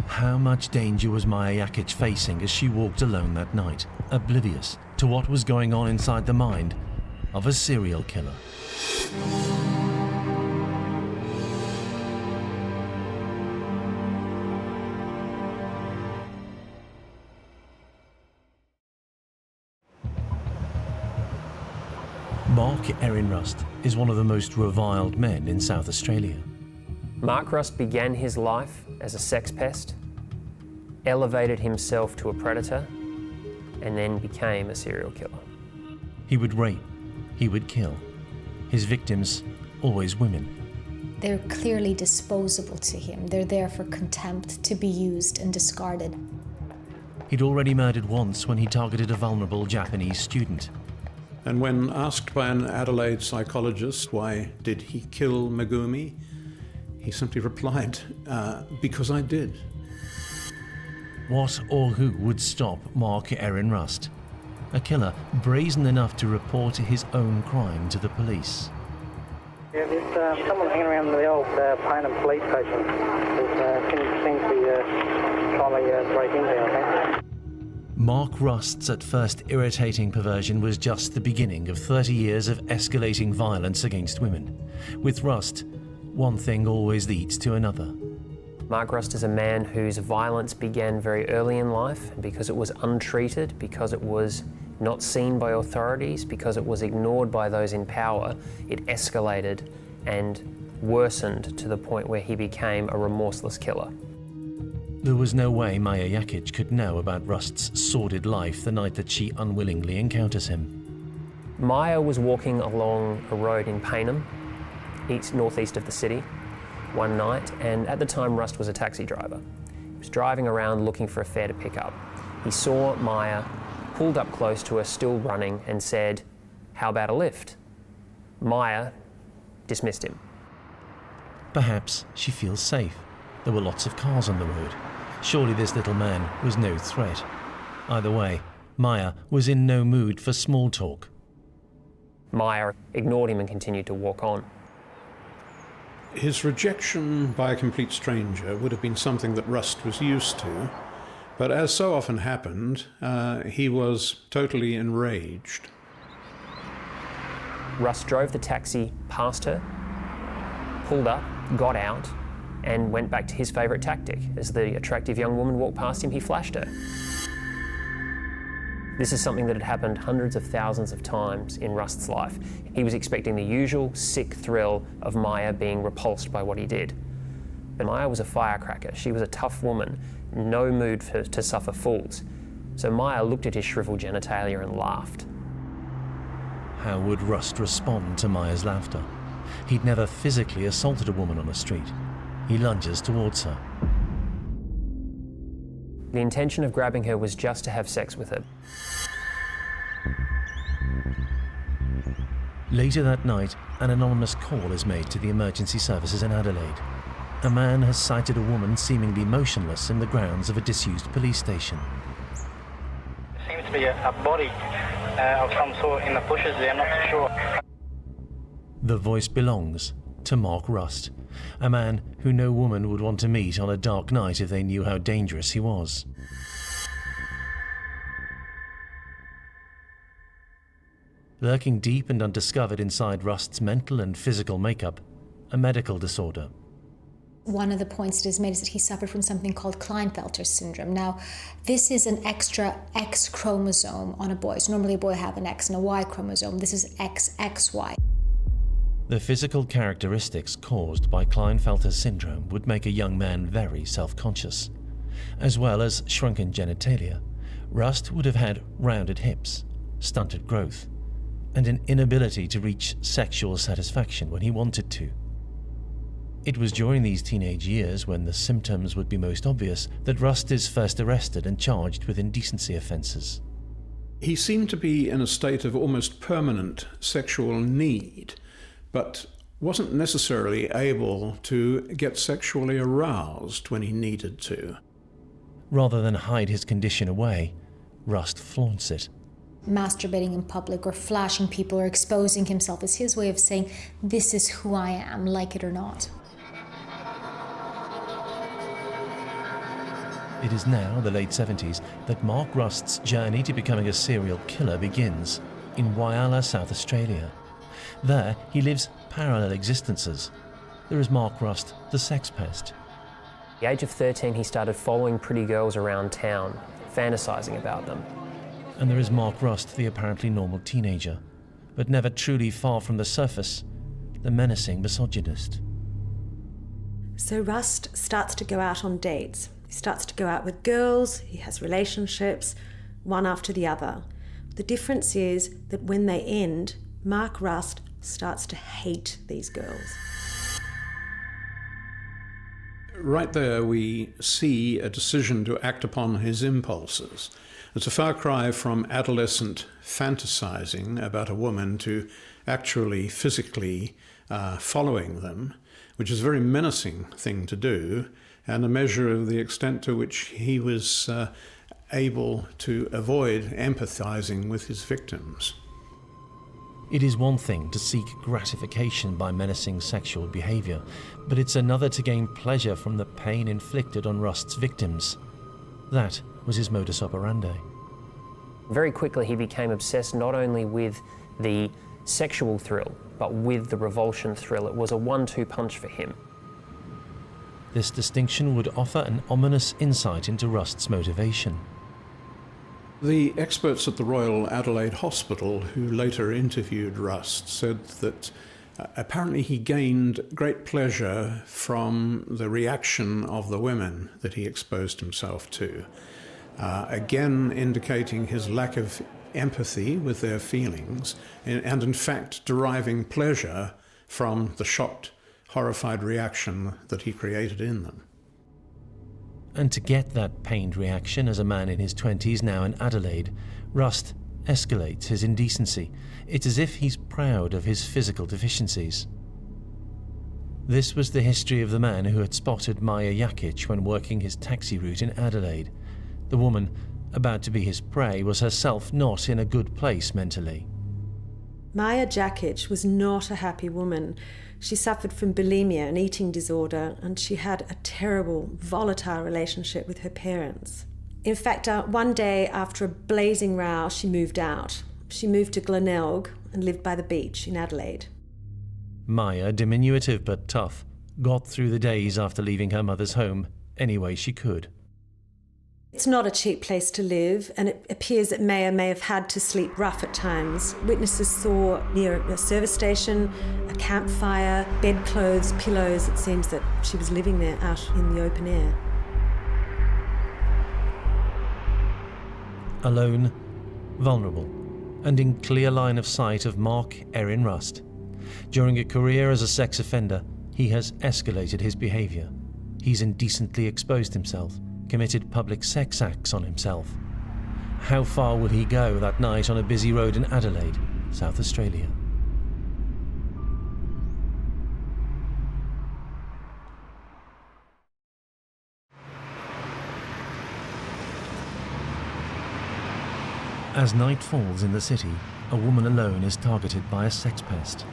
How much danger was Maya Yakic facing as she walked alone that night, oblivious to what was going on inside the mind of a serial killer? Mark Erin Rust is one of the most reviled men in South Australia. Mark Rust began his life as a sex pest, elevated himself to a predator, and then became a serial killer. He would rape, he would kill. His victims, always women. They're clearly disposable to him. They're there for contempt, to be used and discarded. He'd already murdered once when he targeted a vulnerable Japanese student. And when asked by an Adelaide psychologist why did he kill Megumi, he simply replied, because I did. What or who would stop Mark Erin Rust? A killer brazen enough to report his own crime to the police. Yes, someone hanging around the old Paynham police station. Seems to be trying to break in there, I think. Mark Rust's at first irritating perversion was just the beginning of 30 years of escalating violence against women. With Rust, one thing always leads to another. Mark Rust is a man whose violence began very early in life, and because it was untreated, because it was not seen by authorities, because it was ignored by those in power, it escalated and worsened to the point where he became a remorseless killer. There was no way Maya Jakic could know about Rust's sordid life the night that she unwillingly encounters him. Maya was walking along a road in Paynham, northeast of the city, one night, and at the time Rust was a taxi driver. He was driving around looking for a fare to pick up. He saw Maya, pulled up close to her, still running, and said, "How about a lift?" Maya dismissed him. Perhaps she feels safe. There were lots of cars on the road. Surely this little man was no threat. Either way, Maya was in no mood for small talk. Maya ignored him and continued to walk on. His rejection by a complete stranger would have been something that Rust was used to, but as so often happened, he was totally enraged. Rust drove the taxi past her, pulled up, got out, and went back to his favourite tactic. As the attractive young woman walked past him, he flashed her. This is something that had happened hundreds of thousands of times in Rust's life. He was expecting the usual sick thrill of Maya being repulsed by what he did. But Maya was a firecracker. She was a tough woman, no mood to suffer fools. So Maya looked at his shriveled genitalia and laughed. How would Rust respond to Maya's laughter? He'd never physically assaulted a woman on the street. He lunges towards her. The intention of grabbing her was just to have sex with her. Later that night, an anonymous call is made to the emergency services in Adelaide. A man has sighted a woman seemingly motionless in the grounds of a disused police station. There seems to be a body of some sort in the bushes there, I'm not too sure. The voice belongs to Mark Rust, a man who no woman would want to meet on a dark night if they knew how dangerous he was. Lurking deep and undiscovered inside Rust's mental and physical makeup, a medical disorder. One of the points that is made is that he suffered from something called Klinefelter syndrome. Now, this is an extra X chromosome on a boy. So normally a boy have an X and a Y chromosome. This is XXY. The physical characteristics caused by Klinefelter syndrome would make a young man very self-conscious. As well as shrunken genitalia, Rust would have had rounded hips, stunted growth, and an inability to reach sexual satisfaction when he wanted to. It was during these teenage years, when the symptoms would be most obvious, that Rust is first arrested and charged with indecency offences. He seemed to be in a state of almost permanent sexual need, but wasn't necessarily able to get sexually aroused when he needed to. Rather than hide his condition away, Rust flaunts it. Masturbating in public or flashing people or exposing himself is his way of saying, this is who I am, like it or not. It is now the late 70s that Mark Rust's journey to becoming a serial killer begins in Whyalla, South Australia. There, he lives parallel existences. There is Mark Rust, the sex pest. At the age of 13, he started following pretty girls around town, fantasizing about them. And there is Mark Rust, the apparently normal teenager, but never truly far from the surface, the menacing misogynist. So Rust starts to go out on dates. He starts to go out with girls, he has relationships, one after the other. The difference is that when they end, Mark Rust starts to hate these girls. Right there we see a decision to act upon his impulses. It's a far cry from adolescent fantasizing about a woman to actually physically following them, which is a very menacing thing to do, and a measure of the extent to which he was able to avoid empathizing with his victims. It is one thing to seek gratification by menacing sexual behaviour, but it's another to gain pleasure from the pain inflicted on Rust's victims. That was his modus operandi. Very quickly he became obsessed not only with the sexual thrill, but with the revulsion thrill. It was a 1-2 punch for him. This distinction would offer an ominous insight into Rust's motivation. The experts at the Royal Adelaide Hospital who later interviewed Rust said that apparently he gained great pleasure from the reaction of the women that he exposed himself to, again indicating his lack of empathy with their feelings and in fact deriving pleasure from the shocked, horrified reaction that he created in them. And to get that pained reaction as a man in his 20s now in Adelaide, Rust escalates his indecency. It's as if he's proud of his physical deficiencies. This was the history of the man who had spotted Maya Jakic when working his taxi route in Adelaide. The woman, about to be his prey, was herself not in a good place mentally. Maya Jakic was not a happy woman. She suffered from bulimia, an eating disorder, and she had a terrible, volatile relationship with her parents. In fact, one day after a blazing row, she moved out. She moved to Glenelg and lived by the beach in Adelaide. Maya, diminutive but tough, got through the days after leaving her mother's home any way she could. It's not a cheap place to live, and it appears that Maya may have had to sleep rough at times. Witnesses saw near a service station a campfire, bedclothes, pillows. It seems that she was living there out in the open air. Alone, vulnerable, and in clear line of sight of Mark Erin Rust. During a career as a sex offender, he has escalated his behaviour. He's indecently exposed himself, committed public sex acts on himself. How far will he go that night on a busy road in Adelaide, South Australia? As night falls in the city, a woman alone is targeted by a sex pest.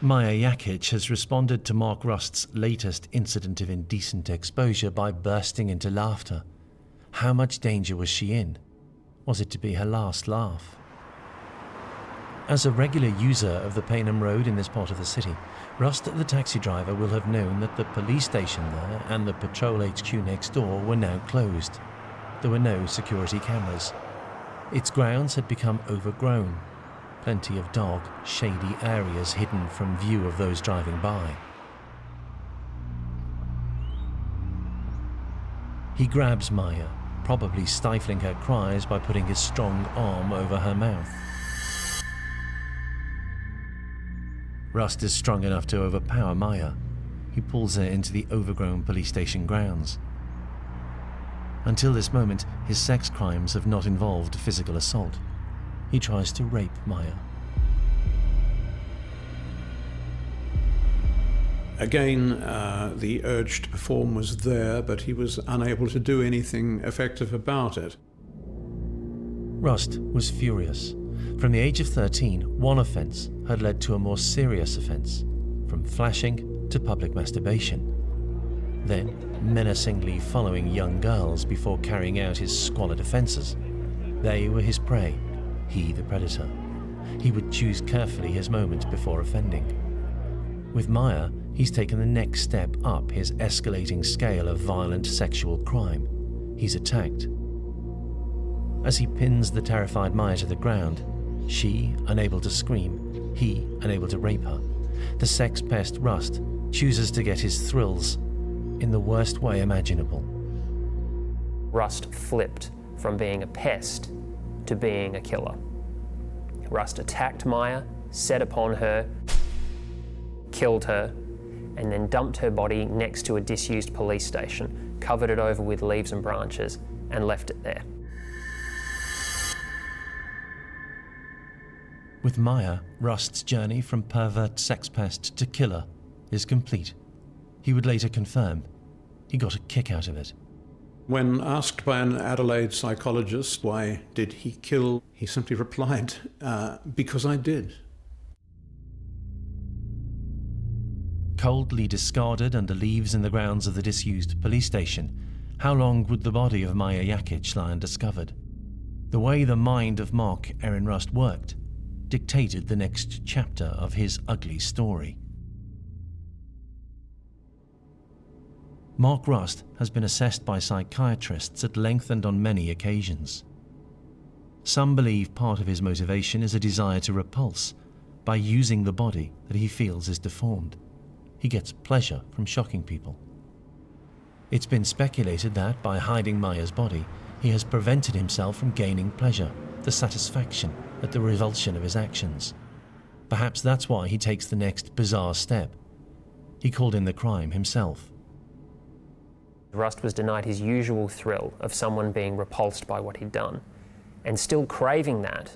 Maya Jakic has responded to Mark Rust's latest incident of indecent exposure by bursting into laughter. How much danger was she in? Was it to be her last laugh? As a regular user of the Payneham Road in this part of the city, Rust, the taxi driver, will have known that the police station there and the patrol HQ next door were now closed. There were no security cameras. Its grounds had become overgrown. Plenty of dark, shady areas hidden from view of those driving by. He grabs Maya, probably stifling her cries by putting his strong arm over her mouth. Rust is strong enough to overpower Maya. He pulls her into the overgrown police station grounds. Until this moment, his sex crimes have not involved physical assault. He tries to rape Maya. Again, the urge to perform was there, but he was unable to do anything effective about it. Rust was furious. From the age of 13, one offence had led to a more serious offence, from flashing to public masturbation. Then, menacingly following young girls before carrying out his squalid offences. They were his prey. He the predator. He would choose carefully his moment before offending. With Maya, he's taken the next step up his escalating scale of violent sexual crime. He's attacked. As he pins the terrified Maya to the ground, she unable to scream, he unable to rape her, the sex pest Rust chooses to get his thrills in the worst way imaginable. Rust flipped from being a pest to being a killer. Rust attacked Maya, set upon her, killed her, and then dumped her body next to a disused police station, covered it over with leaves and branches, and left it there. With Maya, Rust's journey from pervert sex pest to killer is complete. He would later confirm he got a kick out of it. When asked by an Adelaide psychologist why did he kill, he simply replied, because I did. Coldly discarded under leaves in the grounds of the disused police station, how long would the body of Maya Jakic lie undiscovered? The way the mind of Mark Aaron Rust worked dictated the next chapter of his ugly story. Mark Rust has been assessed by psychiatrists at length and on many occasions. Some believe part of his motivation is a desire to repulse by using the body that he feels is deformed. He gets pleasure from shocking people. It's been speculated that by hiding Maya's body, he has prevented himself from gaining pleasure, the satisfaction at the revulsion of his actions. Perhaps that's why he takes the next bizarre step. He called in the crime himself. Rust was denied his usual thrill of someone being repulsed by what he'd done. And still craving that,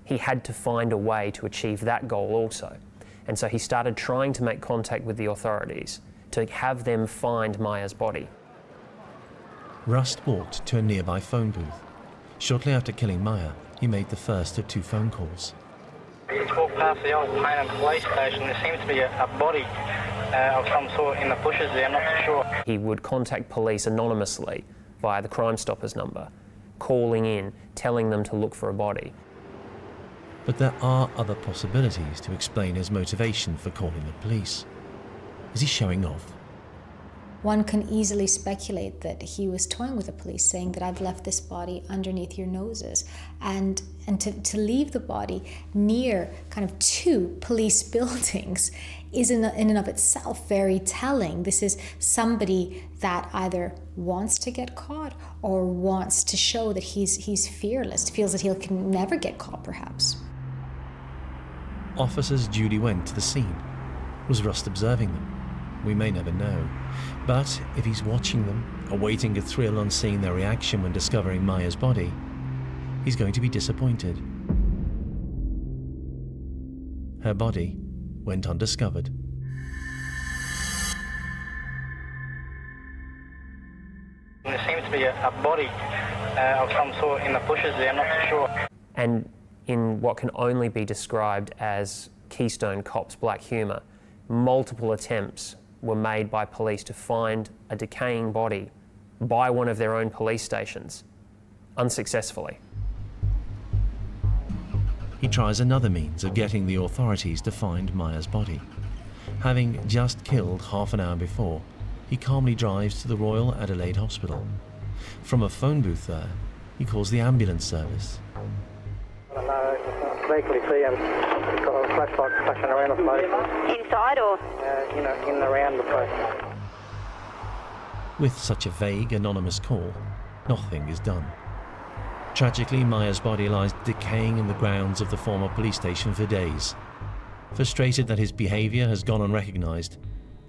he had to find a way to achieve that goal also. And so he started trying to make contact with the authorities to have them find Maya's body. Rust walked to a nearby phone booth. Shortly after killing Maya, he made the first of 2 phone calls. You just walked past the old Paynham police station. There seems to be a body of some sort in the bushes there, I'm not too sure. He would contact police anonymously via the Crime Stoppers number, calling in, telling them to look for a body. But there are other possibilities to explain his motivation for calling the police. Is he showing off? One can easily speculate that he was toying with the police, saying that I've left this body underneath your noses. And to leave the body near kind of 2 police buildings is in and of itself very telling. This is somebody that either wants to get caught or wants to show that he's fearless, feels that he can never get caught perhaps. Officers duly went to the scene. Was Rust observing them? We may never know. But if he's watching them, awaiting a thrill on seeing their reaction when discovering Maya's body, he's going to be disappointed. Her body went undiscovered. There seems to be a body of some sort in the bushes there, I'm not too sure. And in what can only be described as Keystone Cops black humour, multiple attempts were made by police to find a decaying body by one of their own police stations, unsuccessfully. He tries another means of getting the authorities to find Maya's body. Having just killed half an hour before, he calmly drives to the Royal Adelaide Hospital. From a phone booth there, he calls the ambulance service. No, vaguely see him. He's got a flashlight flashing around the place. Inside or? In and around the place. With such a vague, anonymous call, nothing is done. Tragically, Maya's body lies decaying in the grounds of the former police station for days. Frustrated that his behaviour has gone unrecognised,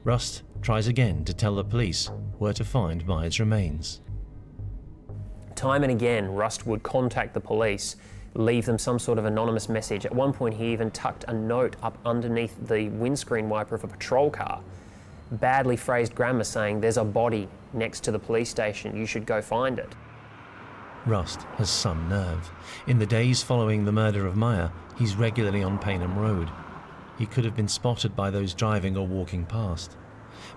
Rust tries again to tell the police where to find Maya's remains. Time and again, Rust would contact the police, leave them some sort of anonymous message. At one point, he even tucked a note up underneath the windscreen wiper of a patrol car. Badly phrased grammar saying, "There's a body next to the police station, you should go find it." Rust has some nerve. In the days following the murder of Maya, he's regularly on Paynham Road. He could have been spotted by those driving or walking past.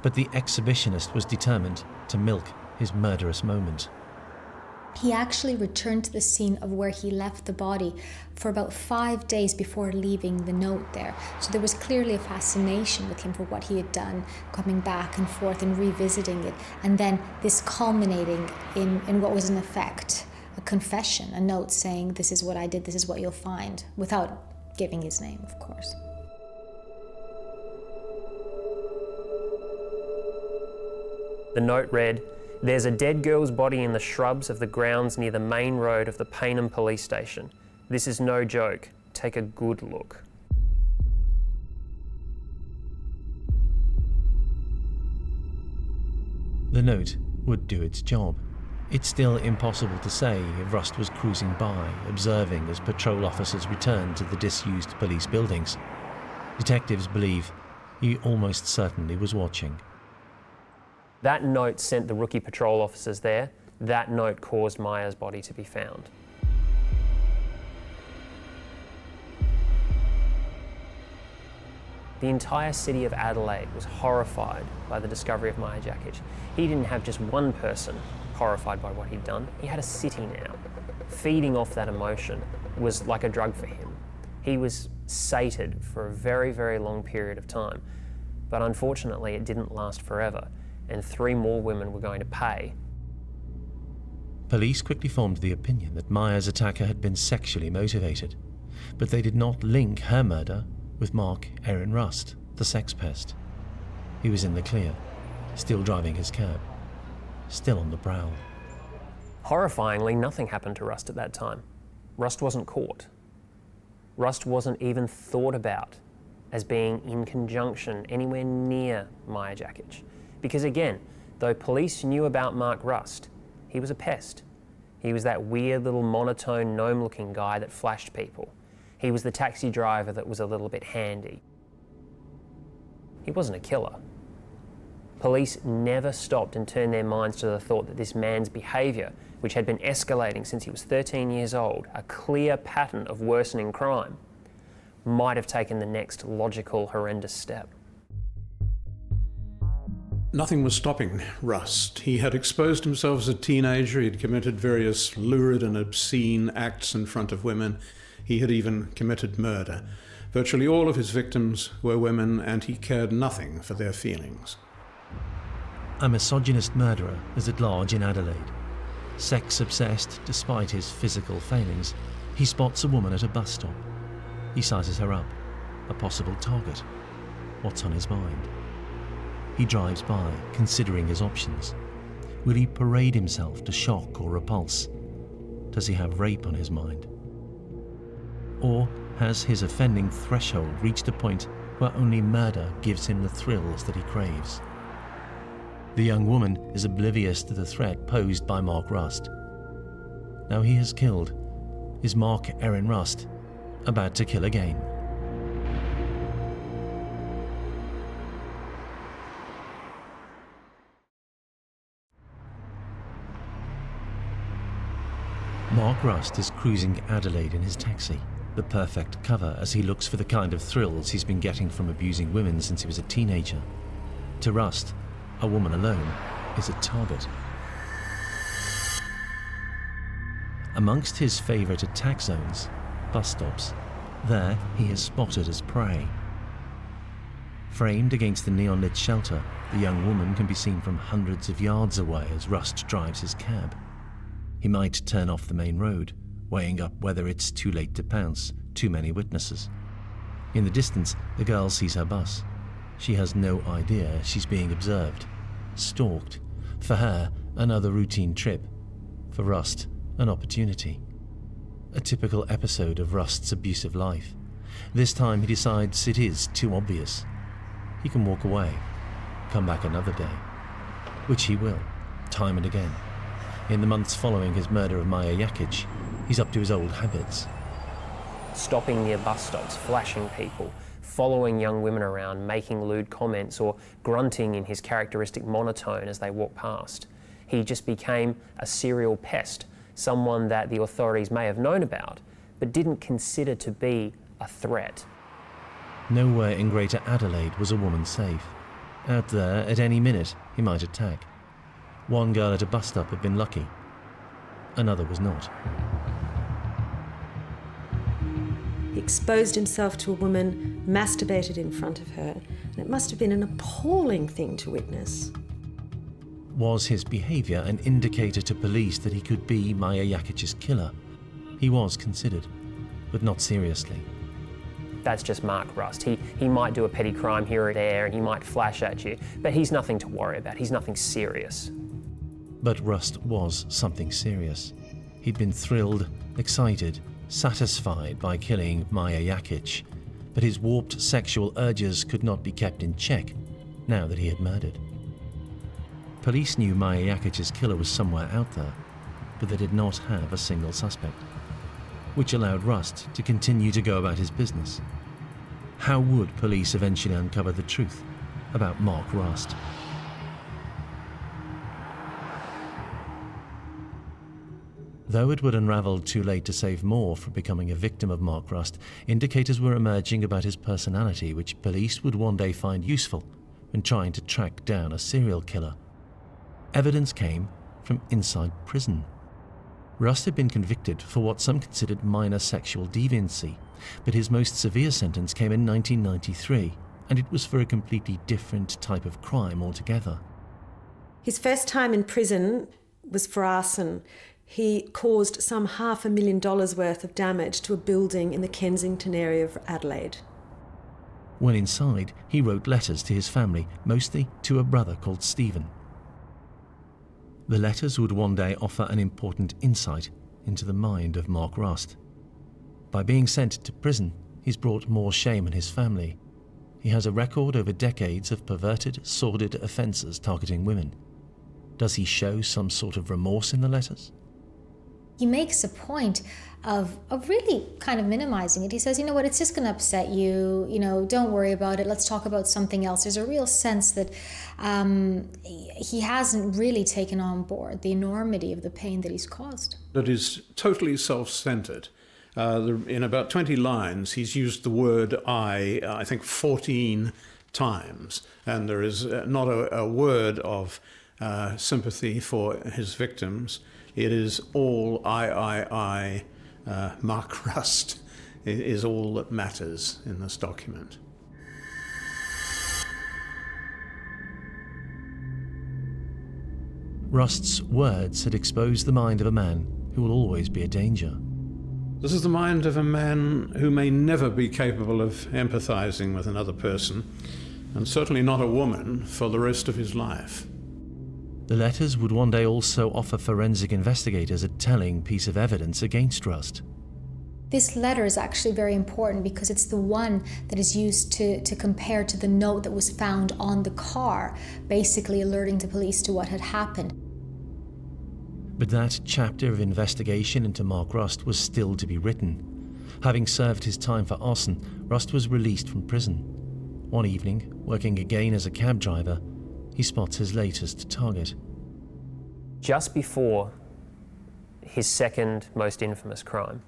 But the exhibitionist was determined to milk his murderous moment. He actually returned to the scene of where he left the body for about 5 days before leaving the note there. So there was clearly a fascination with him for what he had done, coming back and forth and revisiting it. And then this culminating in what was in effect a confession, a note saying, "This is what I did, this is what you'll find," without giving his name, of course. The note read, "There's a dead girl's body in the shrubs of the grounds near the main road of the Paynham police station. This is no joke. Take a good look." The note would do its job. It's still impossible to say if Rust was cruising by, observing as patrol officers returned to the disused police buildings. Detectives believe he almost certainly was watching. That note sent the rookie patrol officers there That note caused Maya's body to be found. The entire city of Adelaide was horrified by the discovery of Maya Jakic. He didn't have just one person horrified by what he'd done. He had a city now. Feeding off that emotion was like a drug for him. He was sated for a very, very long period of time. But unfortunately, it didn't last forever, and 3 more women were going to pay. Police quickly formed the opinion that Maya's attacker had been sexually motivated, but they did not link her murder with Mark Aaron Rust, the sex pest. He was in the clear, still driving his cab, still on the prowl. Horrifyingly, nothing happened to Rust at that time. Rust wasn't caught. Rust wasn't even thought about as being in conjunction anywhere near Maya Jakic. Because again, though police knew about Mark Rust, he was a pest. He was that weird little monotone gnome-looking guy that flashed people. He was the taxi driver that was a little bit handy. He wasn't a killer. Police never stopped and turned their minds to the thought that this man's behaviour, which had been escalating since he was 13 years old, a clear pattern of worsening crime, might have taken the next logical, horrendous step. Nothing was stopping Rust. He had exposed himself as a teenager. He had committed various lurid and obscene acts in front of women. He had even committed murder. Virtually all of his victims were women, and he cared nothing for their feelings. A misogynist murderer is at large in Adelaide. Sex-obsessed despite his physical failings, he spots a woman at a bus stop. He sizes her up, a possible target. What's on his mind? He drives by, considering his options. Will he parade himself to shock or repulse? Does he have rape on his mind? Or has his offending threshold reached a point where only murder gives him the thrills that he craves? The young woman is oblivious to the threat posed by Mark Rust. Now he has killed. Is Mark Aaron Rust about to kill again? Mark Rust is cruising Adelaide in his taxi, the perfect cover as he looks for the kind of thrills he's been getting from abusing women since he was a teenager. To Rust, a woman alone is a target. Amongst his favourite attack zones, bus stops, there he is spotted as prey. Framed against the neon-lit shelter, the young woman can be seen from hundreds of yards away as Rust drives his cab. He might turn off the main road, weighing up whether it's too late to pounce, too many witnesses. In the distance, the girl sees her bus. She has no idea she's being observed, stalked. For her, another routine trip. For Rust, an opportunity. A typical episode of Rust's abusive life. This time he decides it is too obvious. He can walk away, come back another day. Which he will, time and again. In the months following his murder of Maya Jakic, he's up to his old habits. Stopping near bus stops, flashing people, following young women around, making lewd comments or grunting in his characteristic monotone as they walk past. He just became a serial pest, someone that the authorities may have known about, but didn't consider to be a threat. Nowhere in Greater Adelaide was a woman safe. Out there, at any minute, he might attack. One girl at a bus stop had been lucky. Another was not. He exposed himself to a woman, masturbated in front of her, and it must have been an appalling thing to witness. Was his behaviour an indicator to police that he could be Maya Jakic's killer? He was considered, but not seriously. That's just Mark Rust. He might do a petty crime here or there and he might flash at you, but he's nothing to worry about. He's nothing serious. But Rust was something serious. He'd been thrilled, excited, satisfied by killing Maya Jakic, but his warped sexual urges could not be kept in check now that he had murdered. Police knew Maya Jakic's killer was somewhere out there, but they did not have a single suspect, which allowed Rust to continue to go about his business. How would police eventually uncover the truth about Mark Rust? Though it would unravel too late to save Moore from becoming a victim of Mark Rust, indicators were emerging about his personality which police would one day find useful when trying to track down a serial killer. Evidence came from inside prison. Rust had been convicted for what some considered minor sexual deviancy, but his most severe sentence came in 1993, and it was for a completely different type of crime altogether. His first time in prison was for arson. He caused some $500,000 worth of damage to a building in the Kensington area of Adelaide. When inside, he wrote letters to his family, mostly to a brother called Stephen. The letters would one day offer an important insight into the mind of Mark Rust. By being sent to prison, he's brought more shame on his family. He has a record over decades of perverted, sordid offences targeting women. Does he show some sort of remorse in the letters? He makes a point of really kind of minimizing it. He says, you know what, it's just going to upset you, don't worry about it, let's talk about something else. There's a real sense that he hasn't really taken on board the enormity of the pain that he's caused. That is totally self-centered. In about 20 lines, he's used the word I think 14 times, and there is not a word of sympathy for his victims. It is all I. Mark Rust is all that matters in this document. Rust's words had exposed the mind of a man who will always be a danger. This is the mind of a man who may never be capable of empathizing with another person, and certainly not a woman, for the rest of his life. The letters would one day also offer forensic investigators a telling piece of evidence against Rust. This letter is actually very important because it's the one that is used to compare to the note that was found on the car, basically alerting the police to what had happened. But that chapter of investigation into Mark Rust was still to be written. Having served his time for arson, Rust was released from prison. One evening, working again as a cab driver, he spots his latest target. Just before his second most infamous crime,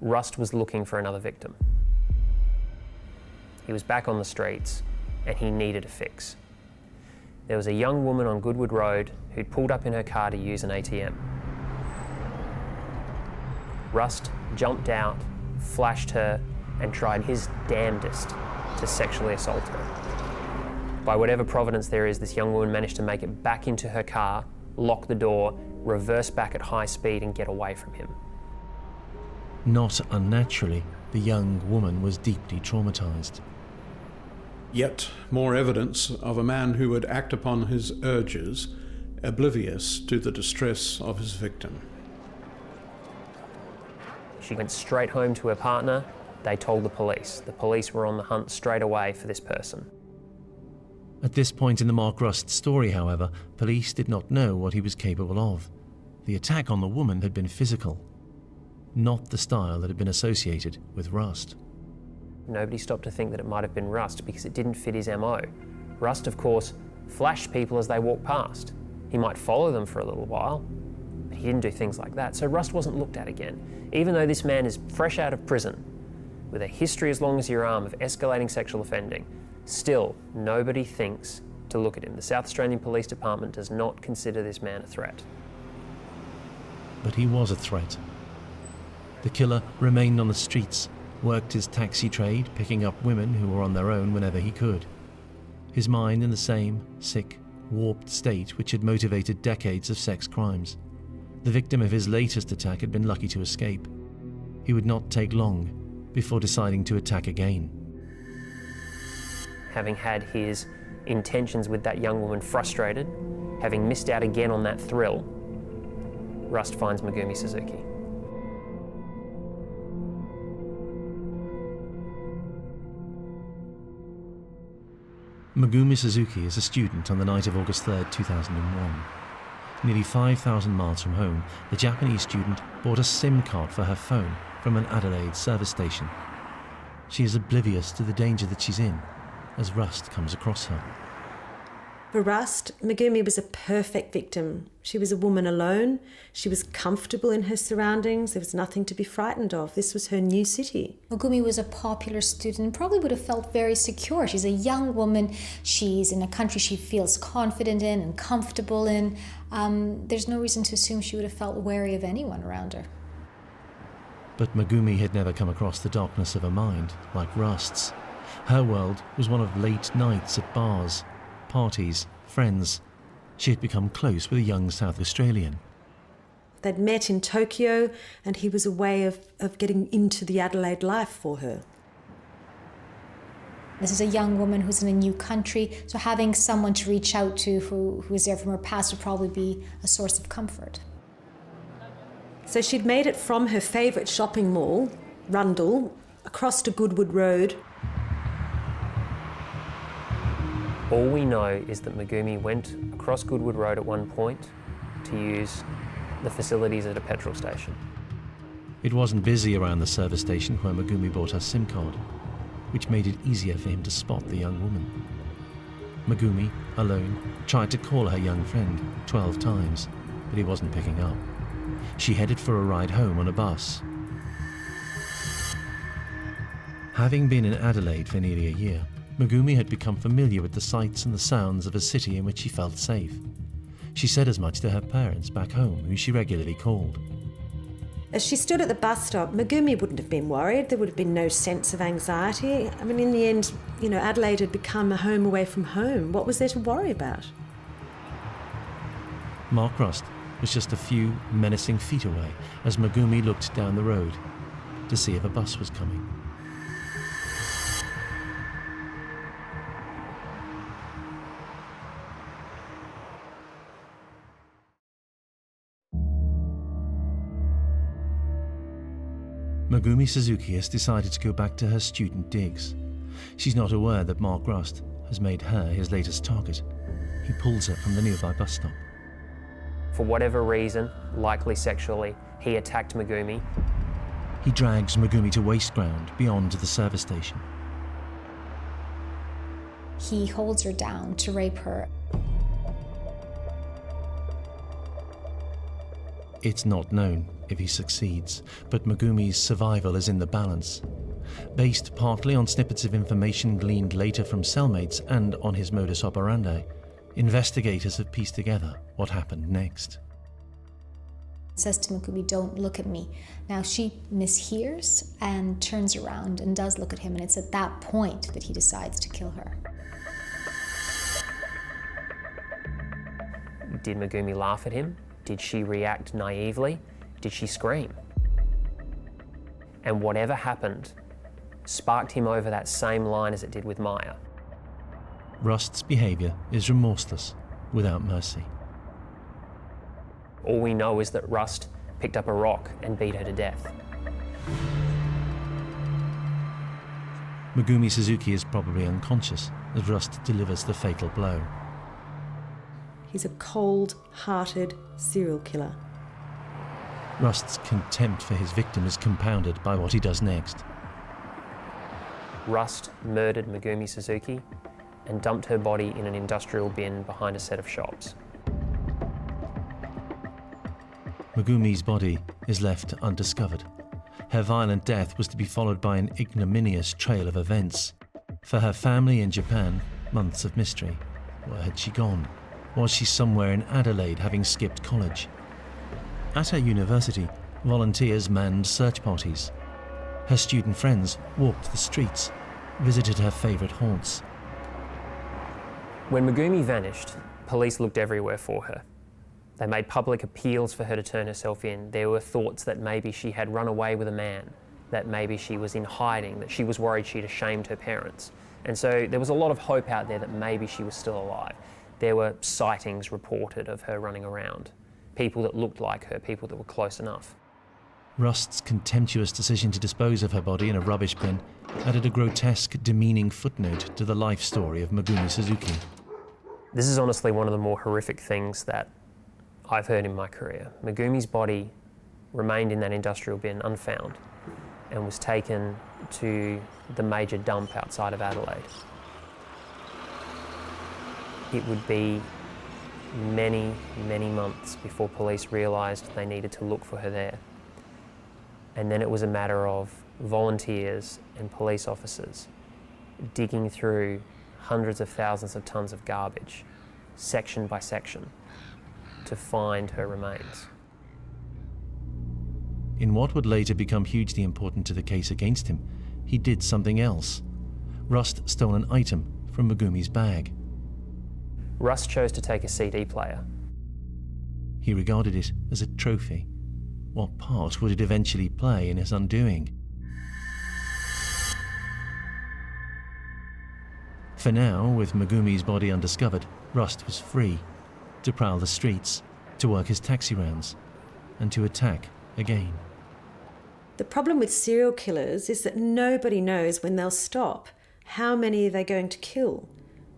Rust was looking for another victim. He was back on the streets and he needed a fix. There was a young woman on Goodwood Road who'd pulled up in her car to use an ATM. Rust jumped out, flashed her, and tried his damnedest to sexually assault her. By whatever providence there is, this young woman managed to make it back into her car, lock the door, reverse back at high speed and get away from him. Not unnaturally, the young woman was deeply traumatized. Yet more evidence of a man who would act upon his urges, oblivious to the distress of his victim. She went straight home to her partner. They told the police. The police were on the hunt straight away for this person. At this point in the Mark Rust story, however, police did not know what he was capable of. The attack on the woman had been physical, not the style that had been associated with Rust. Nobody stopped to think that it might have been Rust because it didn't fit his MO. Rust, of course, flashed people as they walked past. He might follow them for a little while, but he didn't do things like that. So Rust wasn't looked at again. Even though this man is fresh out of prison, with a history as long as your arm of escalating sexual offending, still nobody thinks to look at him. The South Australian Police Department does not consider this man a threat. But he was a threat. The killer remained on the streets, worked his taxi trade, picking up women who were on their own whenever he could. His mind in the same sick, warped state which had motivated decades of sex crimes. The victim of his latest attack had been lucky to escape. He would not take long before deciding to attack again. Having had his intentions with that young woman frustrated, having missed out again on that thrill, Rust finds Megumi Suzuki. Megumi Suzuki is a student on the night of August 3, 2001. Nearly 5,000 miles from home, the Japanese student bought a SIM card for her phone from an Adelaide service station. She is oblivious to the danger that she's in as Rust comes across her. For Rust, Megumi was a perfect victim. She was a woman alone. She was comfortable in her surroundings. There was nothing to be frightened of. This was her new city. Megumi was a popular student, probably would have felt very secure. She's a young woman. She's in a country she feels confident in and comfortable in. There's no reason to assume she would have felt wary of anyone around her. But Megumi had never come across the darkness of a mind like Rust's. Her world was one of late nights at bars, parties, friends. She had become close with a young South Australian. They'd met in Tokyo, and he was a way of getting into the Adelaide life for her. This is a young woman who's in a new country, so having someone to reach out to who is there from her past would probably be a source of comfort. So she'd made it from her favourite shopping mall, Rundle, across to Goodwood Road. All we know is that Megumi went across Goodwood Road at one point to use the facilities at a petrol station. It wasn't busy around the service station where Megumi bought her SIM card, which made it easier for him to spot the young woman. Megumi, alone, tried to call her young friend 12 times, but he wasn't picking up. She headed for a ride home on a bus. Having been in Adelaide for nearly a year, Megumi had become familiar with the sights and the sounds of a city in which she felt safe. She said as much to her parents back home, who she regularly called. As she stood at the bus stop, Megumi wouldn't have been worried. There would have been no sense of anxiety. I mean, in the end, Adelaide had become a home away from home. What was there to worry about? Mark Rust was just a few menacing feet away as Megumi looked down the road to see if a bus was coming. Megumi Suzuki has decided to go back to her student digs. She's not aware that Mark Rust has made her his latest target. He pulls her from the nearby bus stop. For whatever reason, likely sexually, he attacked Megumi. He drags Megumi to waste ground beyond the service station. He holds her down to rape her. It's not known if he succeeds, but Megumi's survival is in the balance. Based partly on snippets of information gleaned later from cellmates and on his modus operandi, investigators have pieced together what happened next. Says to Megumi, "Don't look at me." Now she mishears and turns around and does look at him, and it's at that point that he decides to kill her. Did Megumi laugh at him? Did she react naively? Did she scream? And whatever happened sparked him over that same line as it did with Maya. Rust's behaviour is remorseless, without mercy. All we know is that Rust picked up a rock and beat her to death. Megumi Suzuki is probably unconscious as Rust delivers the fatal blow. He's a cold-hearted serial killer. Rust's contempt for his victim is compounded by what he does next. Rust murdered Megumi Suzuki and dumped her body in an industrial bin behind a set of shops. Megumi's body is left undiscovered. Her violent death was to be followed by an ignominious trail of events. For her family in Japan, months of mystery. Where had she gone? Was she somewhere in Adelaide having skipped college? At her university, volunteers manned search parties. Her student friends walked the streets, visited her favourite haunts. When Megumi vanished, police looked everywhere for her. They made public appeals for her to turn herself in. There were thoughts that maybe she had run away with a man, that maybe she was in hiding, that she was worried she'd ashamed her parents. And so there was a lot of hope out there that maybe she was still alive. There were sightings reported of her running around. People that looked like her, people that were close enough. Rust's contemptuous decision to dispose of her body in a rubbish bin added a grotesque, demeaning footnote to the life story of Megumi Suzuki. This is honestly one of the more horrific things that I've heard in my career. Megumi's body remained in that industrial bin unfound and was taken to the major dump outside of Adelaide. It would be many, many months before police realised they needed to look for her there. And then it was a matter of volunteers and police officers digging through hundreds of thousands of tonnes of garbage, section by section, to find her remains. In what would later become hugely important to the case against him, he did something else. Rust stole an item from Megumi's bag. Rust chose to take a CD player. He regarded it as a trophy. What part would it eventually play in his undoing? For now, with Megumi's body undiscovered, Rust was free to prowl the streets, to work his taxi rounds, and to attack again. The problem with serial killers is that nobody knows when they'll stop. How many are they going to kill?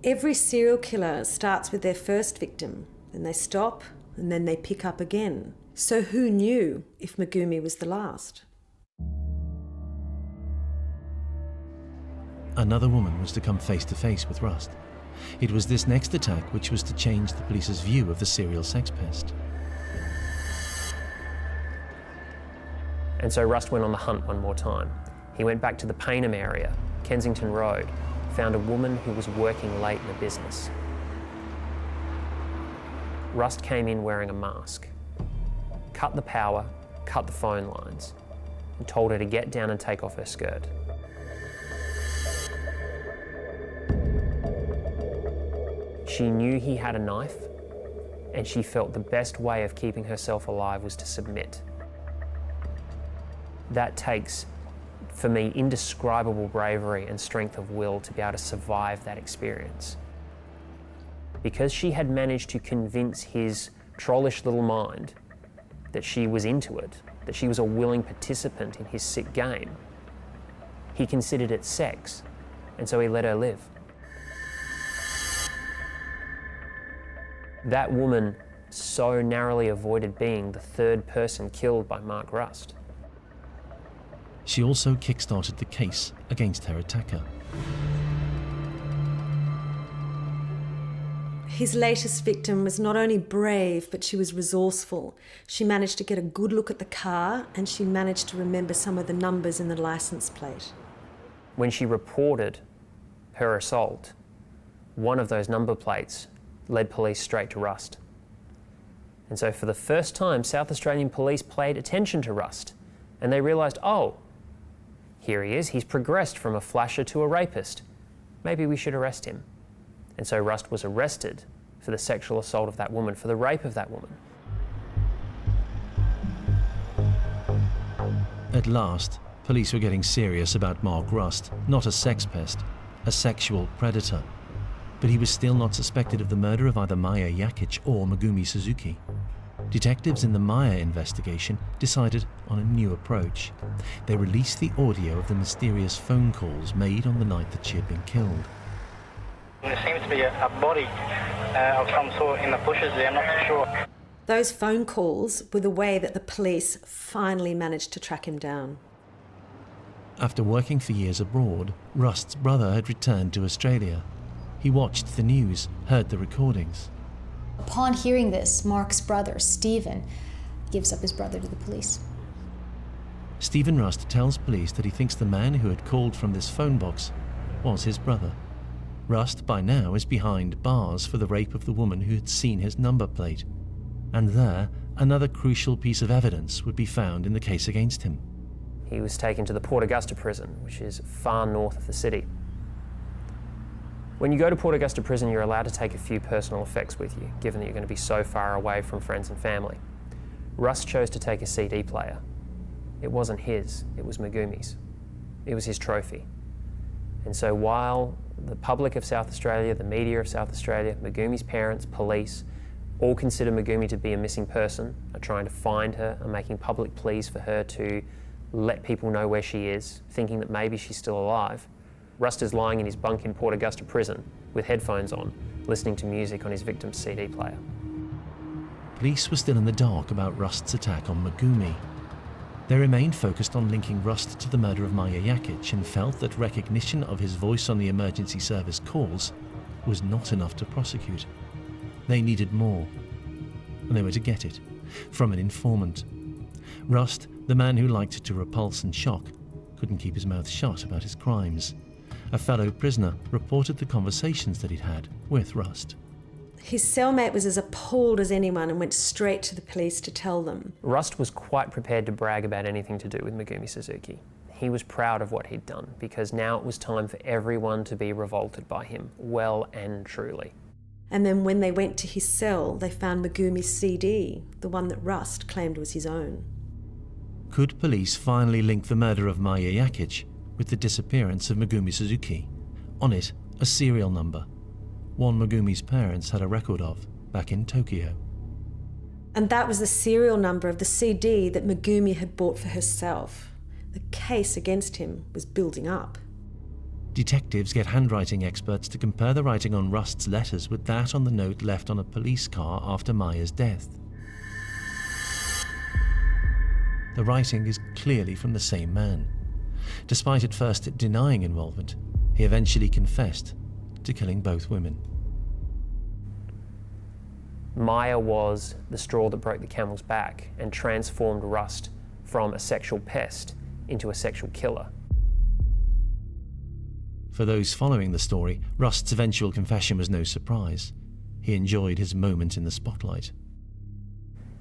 Every serial killer starts with their first victim, then they stop, and then they pick up again. So who knew if Megumi was the last? Another woman was to come face to face with Rust. It was this next attack which was to change the police's view of the serial sex pest. And so Rust went on the hunt one more time. He went back to the Paynham area, Kensington Road, found a woman who was working late in a business. Rust came in wearing a mask, cut the power, cut the phone lines, and told her to get down and take off her skirt. She knew he had a knife, and she felt the best way of keeping herself alive was to submit. That takes, for me, indescribable bravery and strength of will to be able to survive that experience. Because she had managed to convince his trollish little mind that she was into it, that she was a willing participant in his sick game, he considered it sex, and so he let her live. That woman so narrowly avoided being the third person killed by Mark Rust. She also kick-started the case against her attacker. His latest victim was not only brave, but she was resourceful. She managed to get a good look at the car, and she managed to remember some of the numbers in the license plate. When she reported her assault, one of those number plates led police straight to Rust. And so for the first time, South Australian police paid attention to Rust, and they realised, oh, here he is, he's progressed from a flasher to a rapist. Maybe we should arrest him. And so Rust was arrested for the sexual assault of that woman, for the rape of that woman. At last, police were getting serious about Mark Rust, not a sex pest, a sexual predator. But he was still not suspected of the murder of either Maya Yakic or Megumi Suzuki. Detectives in the Maya investigation decided on a new approach. They released the audio of the mysterious phone calls made on the night that she had been killed. There seems to be a body of some sort in the bushes there, I'm not too sure. Those phone calls were the way that the police finally managed to track him down. After working for years abroad, Rust's brother had returned to Australia. He watched the news, heard the recordings. Upon hearing this, Mark's brother, Stephen, gives up his brother to the police. Stephen Rust tells police that he thinks the man who had called from this phone box was his brother. Rust, by now, is behind bars for the rape of the woman who had seen his number plate. And there, another crucial piece of evidence would be found in the case against him. He was taken to the Port Augusta prison, which is far north of the city. When you go to Port Augusta prison, you're allowed to take a few personal effects with you, given that you're going to be so far away from friends and family. Rust chose to take a CD player. It wasn't his, it was Megumi's. It was his trophy. And so while the public of South Australia, the media of South Australia, Megumi's parents, police, all consider Megumi to be a missing person, are trying to find her, are making public pleas for her to let people know where she is, thinking that maybe she's still alive, Rust is lying in his bunk in Port Augusta prison with headphones on, listening to music on his victim's CD player. Police were still in the dark about Rust's attack on Megumi. They remained focused on linking Rust to the murder of Maya Yakic and felt that recognition of his voice on the emergency service calls was not enough to prosecute. They needed more, and they were to get it from an informant. Rust, the man who liked to repulse and shock, couldn't keep his mouth shut about his crimes. A fellow prisoner reported the conversations that he'd had with Rust. His cellmate was as appalled as anyone and went straight to the police to tell them. Rust was quite prepared to brag about anything to do with Megumi Suzuki. He was proud of what he'd done, because now it was time for everyone to be revolted by him, well and truly. And then when they went to his cell, they found Megumi's CD, the one that Rust claimed was his own. Could police finally link the murder of Maya Jakic with the disappearance of Megumi Suzuki? On it, a serial number, one Megumi's parents had a record of back in Tokyo. And that was the serial number of the CD that Megumi had bought for herself. The case against him was building up. Detectives get handwriting experts to compare the writing on Rust's letters with that on the note left on a police car after Maya's death. The writing is clearly from the same man. Despite at first denying involvement, he eventually confessed to killing both women. Maya was the straw that broke the camel's back and transformed Rust from a sexual pest into a sexual killer. For those following the story, Rust's eventual confession was no surprise. He enjoyed his moment in the spotlight.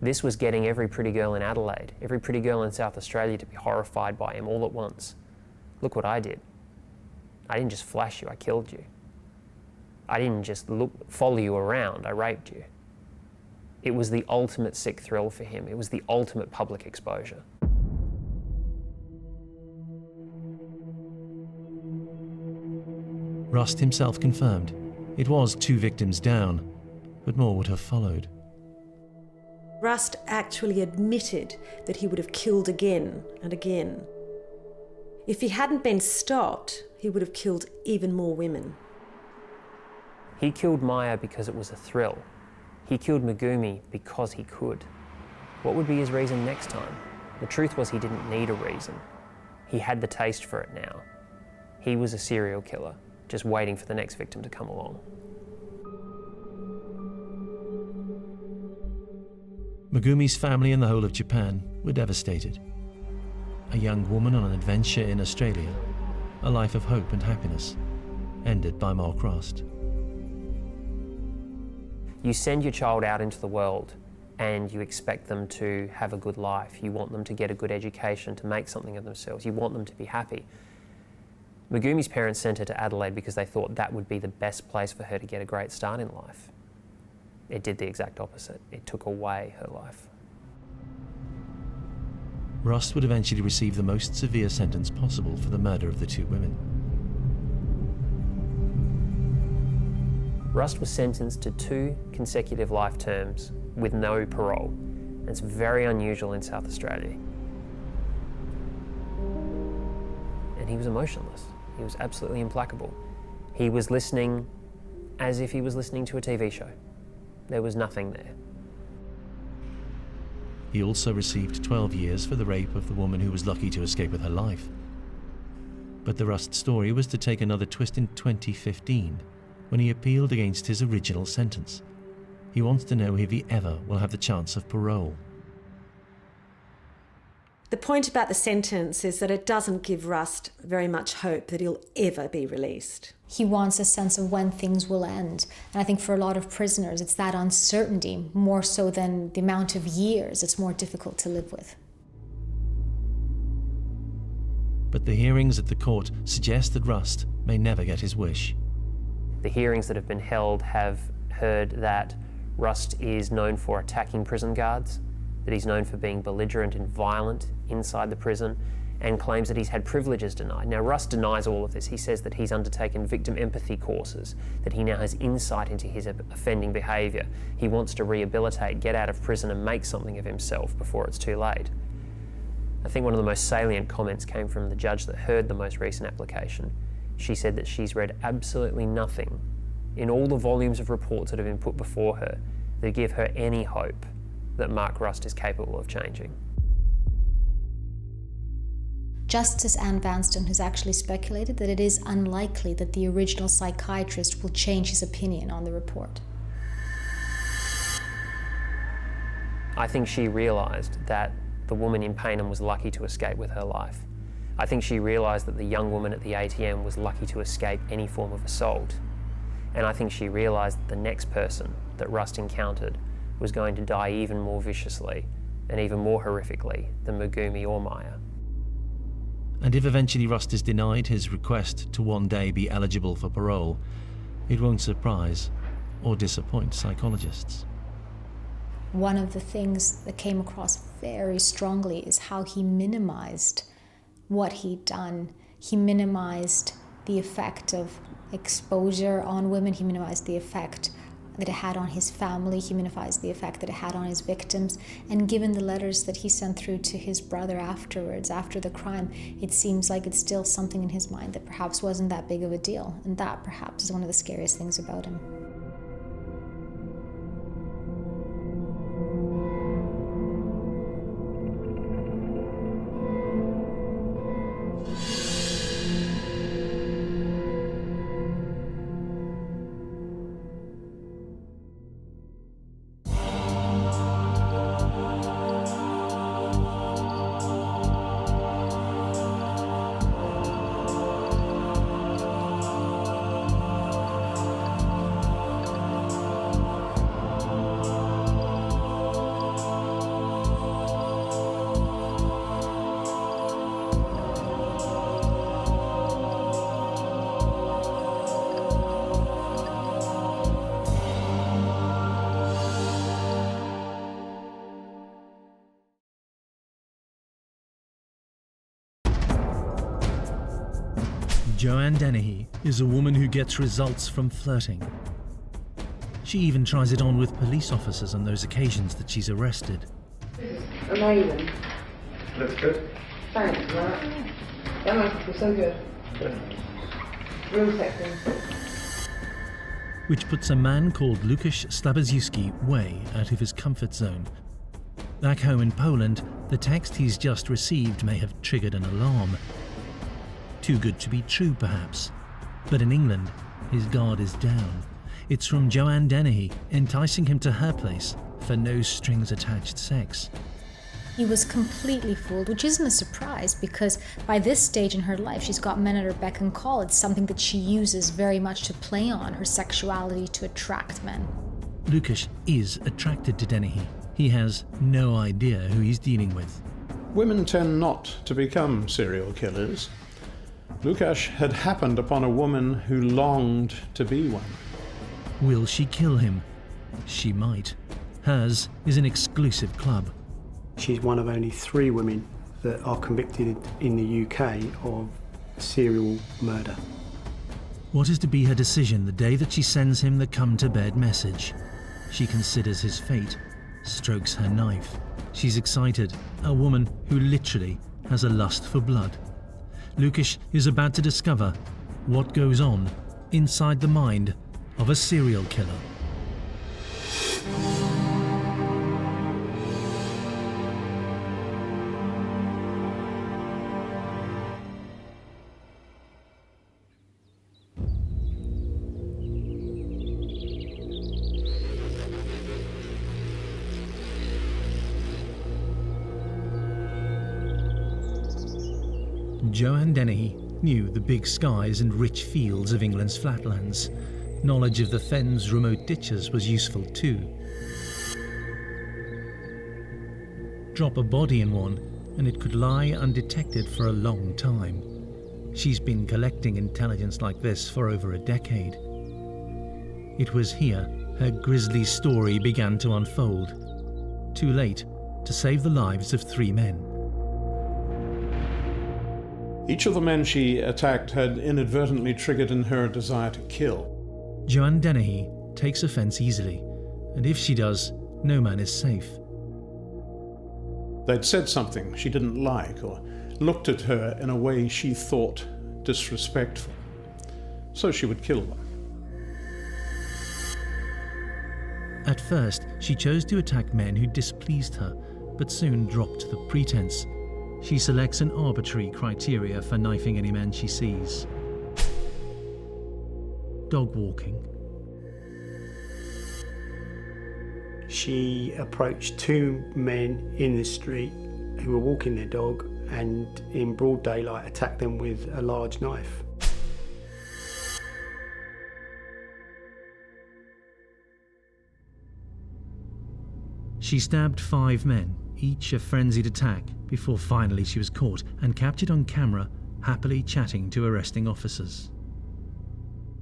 This was getting every pretty girl in Adelaide, every pretty girl in South Australia to be horrified by him all at once. Look what I did. I didn't just flash you, I killed you. I didn't just follow you around, I raped you. It was the ultimate sick thrill for him. It was the ultimate public exposure. Rust himself confirmed it was 2 victims down, but more would have followed. Rust actually admitted that he would have killed again and again. If he hadn't been stopped, he would have killed even more women. He killed Maya because it was a thrill. He killed Megumi because he could. What would be his reason next time? The truth was he didn't need a reason. He had the taste for it now. He was a serial killer, just waiting for the next victim to come along. Megumi's family and the whole of Japan were devastated. A young woman on an adventure in Australia, a life of hope and happiness, ended by Mark Rust. You send your child out into the world and you expect them to have a good life. You want them to get a good education, to make something of themselves. You want them to be happy. Megumi's parents sent her to Adelaide because they thought that would be the best place for her to get a great start in life. It did the exact opposite. It took away her life. Rust would eventually receive the most severe sentence possible for the murder of the 2 women. Rust was sentenced to 2 consecutive life terms with no parole. And it's very unusual in South Australia. And he was emotionless. He was absolutely implacable. He was listening as if he was listening to a TV show. There was nothing there. He also received 12 years for the rape of the woman who was lucky to escape with her life. But the Rust story was to take another twist in 2015, when he appealed against his original sentence. He wants to know if he ever will have the chance of parole. The point about the sentence is that it doesn't give Rust very much hope that he'll ever be released. He wants a sense of when things will end. And I think for a lot of prisoners, it's that uncertainty, more so than the amount of years it's more difficult to live with. But the hearings at the court suggest that Rust may never get his wish. The hearings that have been held have heard that Rust is known for attacking prison guards, that he's known for being belligerent and violent inside the prison, and claims that he's had privileges denied. Now, Rust denies all of this. He says that he's undertaken victim empathy courses, that he now has insight into his offending behaviour. He wants to rehabilitate, get out of prison and make something of himself before it's too late. I think one of the most salient comments came from the judge that heard the most recent application. She said that she's read absolutely nothing in all the volumes of reports that have been put before her that give her any hope that Mark Rust is capable of changing. Justice Anne Vanstone has actually speculated that it is unlikely that the original psychiatrist will change his opinion on the report. I think she realised that the woman in Payneham was lucky to escape with her life. I think she realised that the young woman at the ATM was lucky to escape any form of assault. And I think she realised that the next person that Rust encountered was going to die even more viciously and even more horrifically than Magumi or Maya. And if eventually Rust is denied his request to one day be eligible for parole, it won't surprise or disappoint psychologists. One of the things that came across very strongly is how he minimized what he'd done. He minimized the effect of exposure on women. He minimized the effect that it had on his family. He minimized the effect that it had on his victims. And given the letters that he sent through to his brother afterwards, after the crime, it seems like it's still something in his mind that perhaps wasn't that big of a deal. And that perhaps is one of the scariest things about him. Joanne Denhy is a woman who gets results from flirting. She even tries it on with police officers on those occasions that she's arrested. Amazing. Looks good. Thanks, Matt. That makes it so good. Real sexy. Which puts a man called Łukasz Slabaziewski way out of his comfort zone. Back home in Poland, the text he's just received may have triggered an alarm. Too good to be true, perhaps. But in England, his guard is down. It's from Joanne Denhy, enticing him to her place for no strings attached sex. He was completely fooled, which isn't a surprise because by this stage in her life, she's got men at her beck and call. It's something that she uses very much to play on her sexuality to attract men. Łukasz is attracted to Denhy. He has no idea who he's dealing with. Women tend not to become serial killers. Łukasz had happened upon a woman who longed to be one. Will she kill him? She might. Hers is an exclusive club. She's one of only 3 women that are convicted in the UK of serial murder. What is to be her decision the day that she sends him the come to bed message? She considers his fate, strokes her knife. She's excited, a woman who literally has a lust for blood. Łukasz is about to discover what goes on inside the mind of a serial killer. Joanne Denny knew the big skies and rich fields of England's flatlands. Knowledge of the fen's remote ditches was useful too. Drop a body in one and it could lie undetected for a long time. She's been collecting intelligence like this for over a decade. It was here her grisly story began to unfold. Too late to save the lives of 3 men. Each of the men she attacked had inadvertently triggered in her a desire to kill. Joanne Dennehy takes offence easily, and if she does, no man is safe. They'd said something she didn't like or looked at her in a way she thought disrespectful, so she would kill them. At first, she chose to attack men who displeased her, but soon dropped the pretense. She selects an arbitrary criteria for knifing any man she sees. Dog walking. She approached two men in the street who were walking their dog and in broad daylight attacked them with a large knife. She stabbed 5 men, each a frenzied attack, before finally she was caught and captured on camera, happily chatting to arresting officers.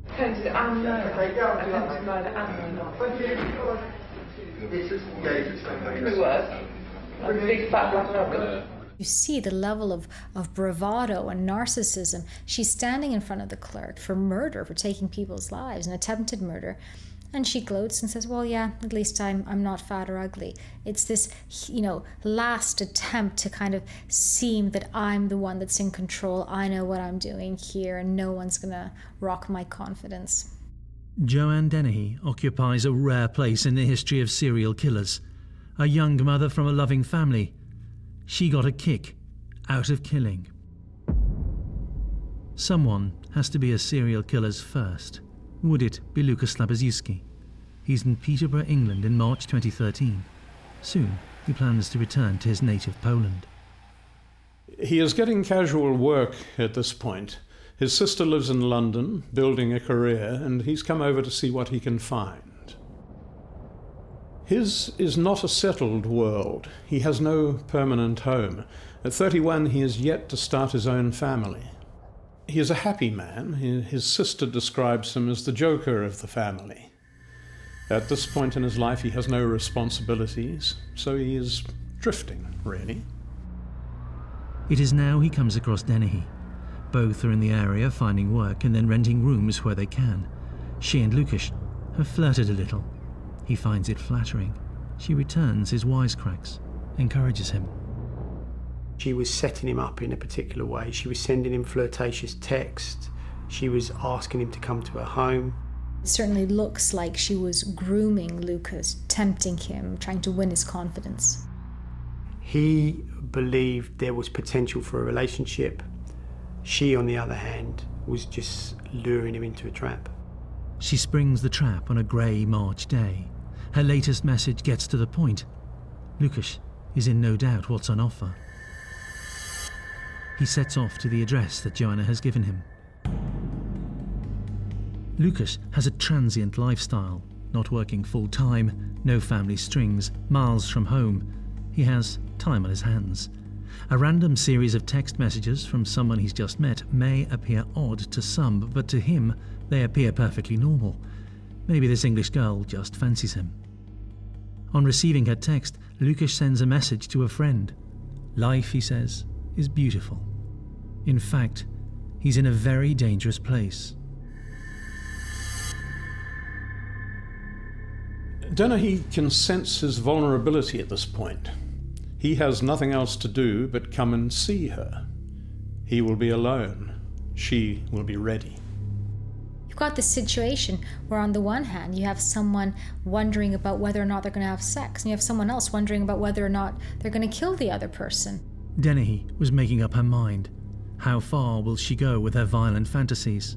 Attempted and murder. Attempted murder and murder. Pretty worse. A big fat black dog. You see the level of bravado and narcissism. She's standing in front of the clerk for murder, for taking people's lives, an attempted murder. And she gloats and says, well, yeah, at least I'm not fat or ugly. It's this, last attempt to kind of seem that I'm the one that's in control. I know what I'm doing here and no one's going to rock my confidence. Joanne Denhy occupies a rare place in the history of serial killers. A young mother from a loving family. She got a kick out of killing. Someone has to be a serial killer's first. Would it be Lukas Slabaziewski? He's in Peterborough, England in March 2013. Soon, he plans to return to his native Poland. He is getting casual work at this point. His sister lives in London, building a career, and he's come over to see what he can find. His is not a settled world. He has no permanent home. At 31, he is yet to start his own family. He is a happy man. His sister describes him as the joker of the family. At this point in his life, he has no responsibilities, so he is drifting, really. It is now he comes across Denhy. Both are in the area finding work and then renting rooms where they can. She and Lukas have flirted a little. He finds it flattering. She returns his wisecracks, encourages him. She was setting him up in a particular way. She was sending him flirtatious texts. She was asking him to come to her home. It certainly looks like she was grooming Lukas, tempting him, trying to win his confidence. He believed there was potential for a relationship. She, on the other hand, was just luring him into a trap. She springs the trap on a grey March day. Her latest message gets to the point. Lukas is in no doubt what's on offer. He sets off to the address that Joanna has given him. Lukas has a transient lifestyle, not working full-time, no family strings, miles from home. He has time on his hands. A random series of text messages from someone he's just met may appear odd to some, but to him, they appear perfectly normal. Maybe this English girl just fancies him. On receiving her text, Lukas sends a message to a friend. Life, he says, is beautiful. In fact, he's in a very dangerous place. Denhy can sense his vulnerability at this point. He has nothing else to do but come and see her. He will be alone. She will be ready. You've got this situation where on the one hand you have someone wondering about whether or not they're going to have sex, and you have someone else wondering about whether or not they're going to kill the other person. Denhy was making up her mind. How far will she go with her violent fantasies?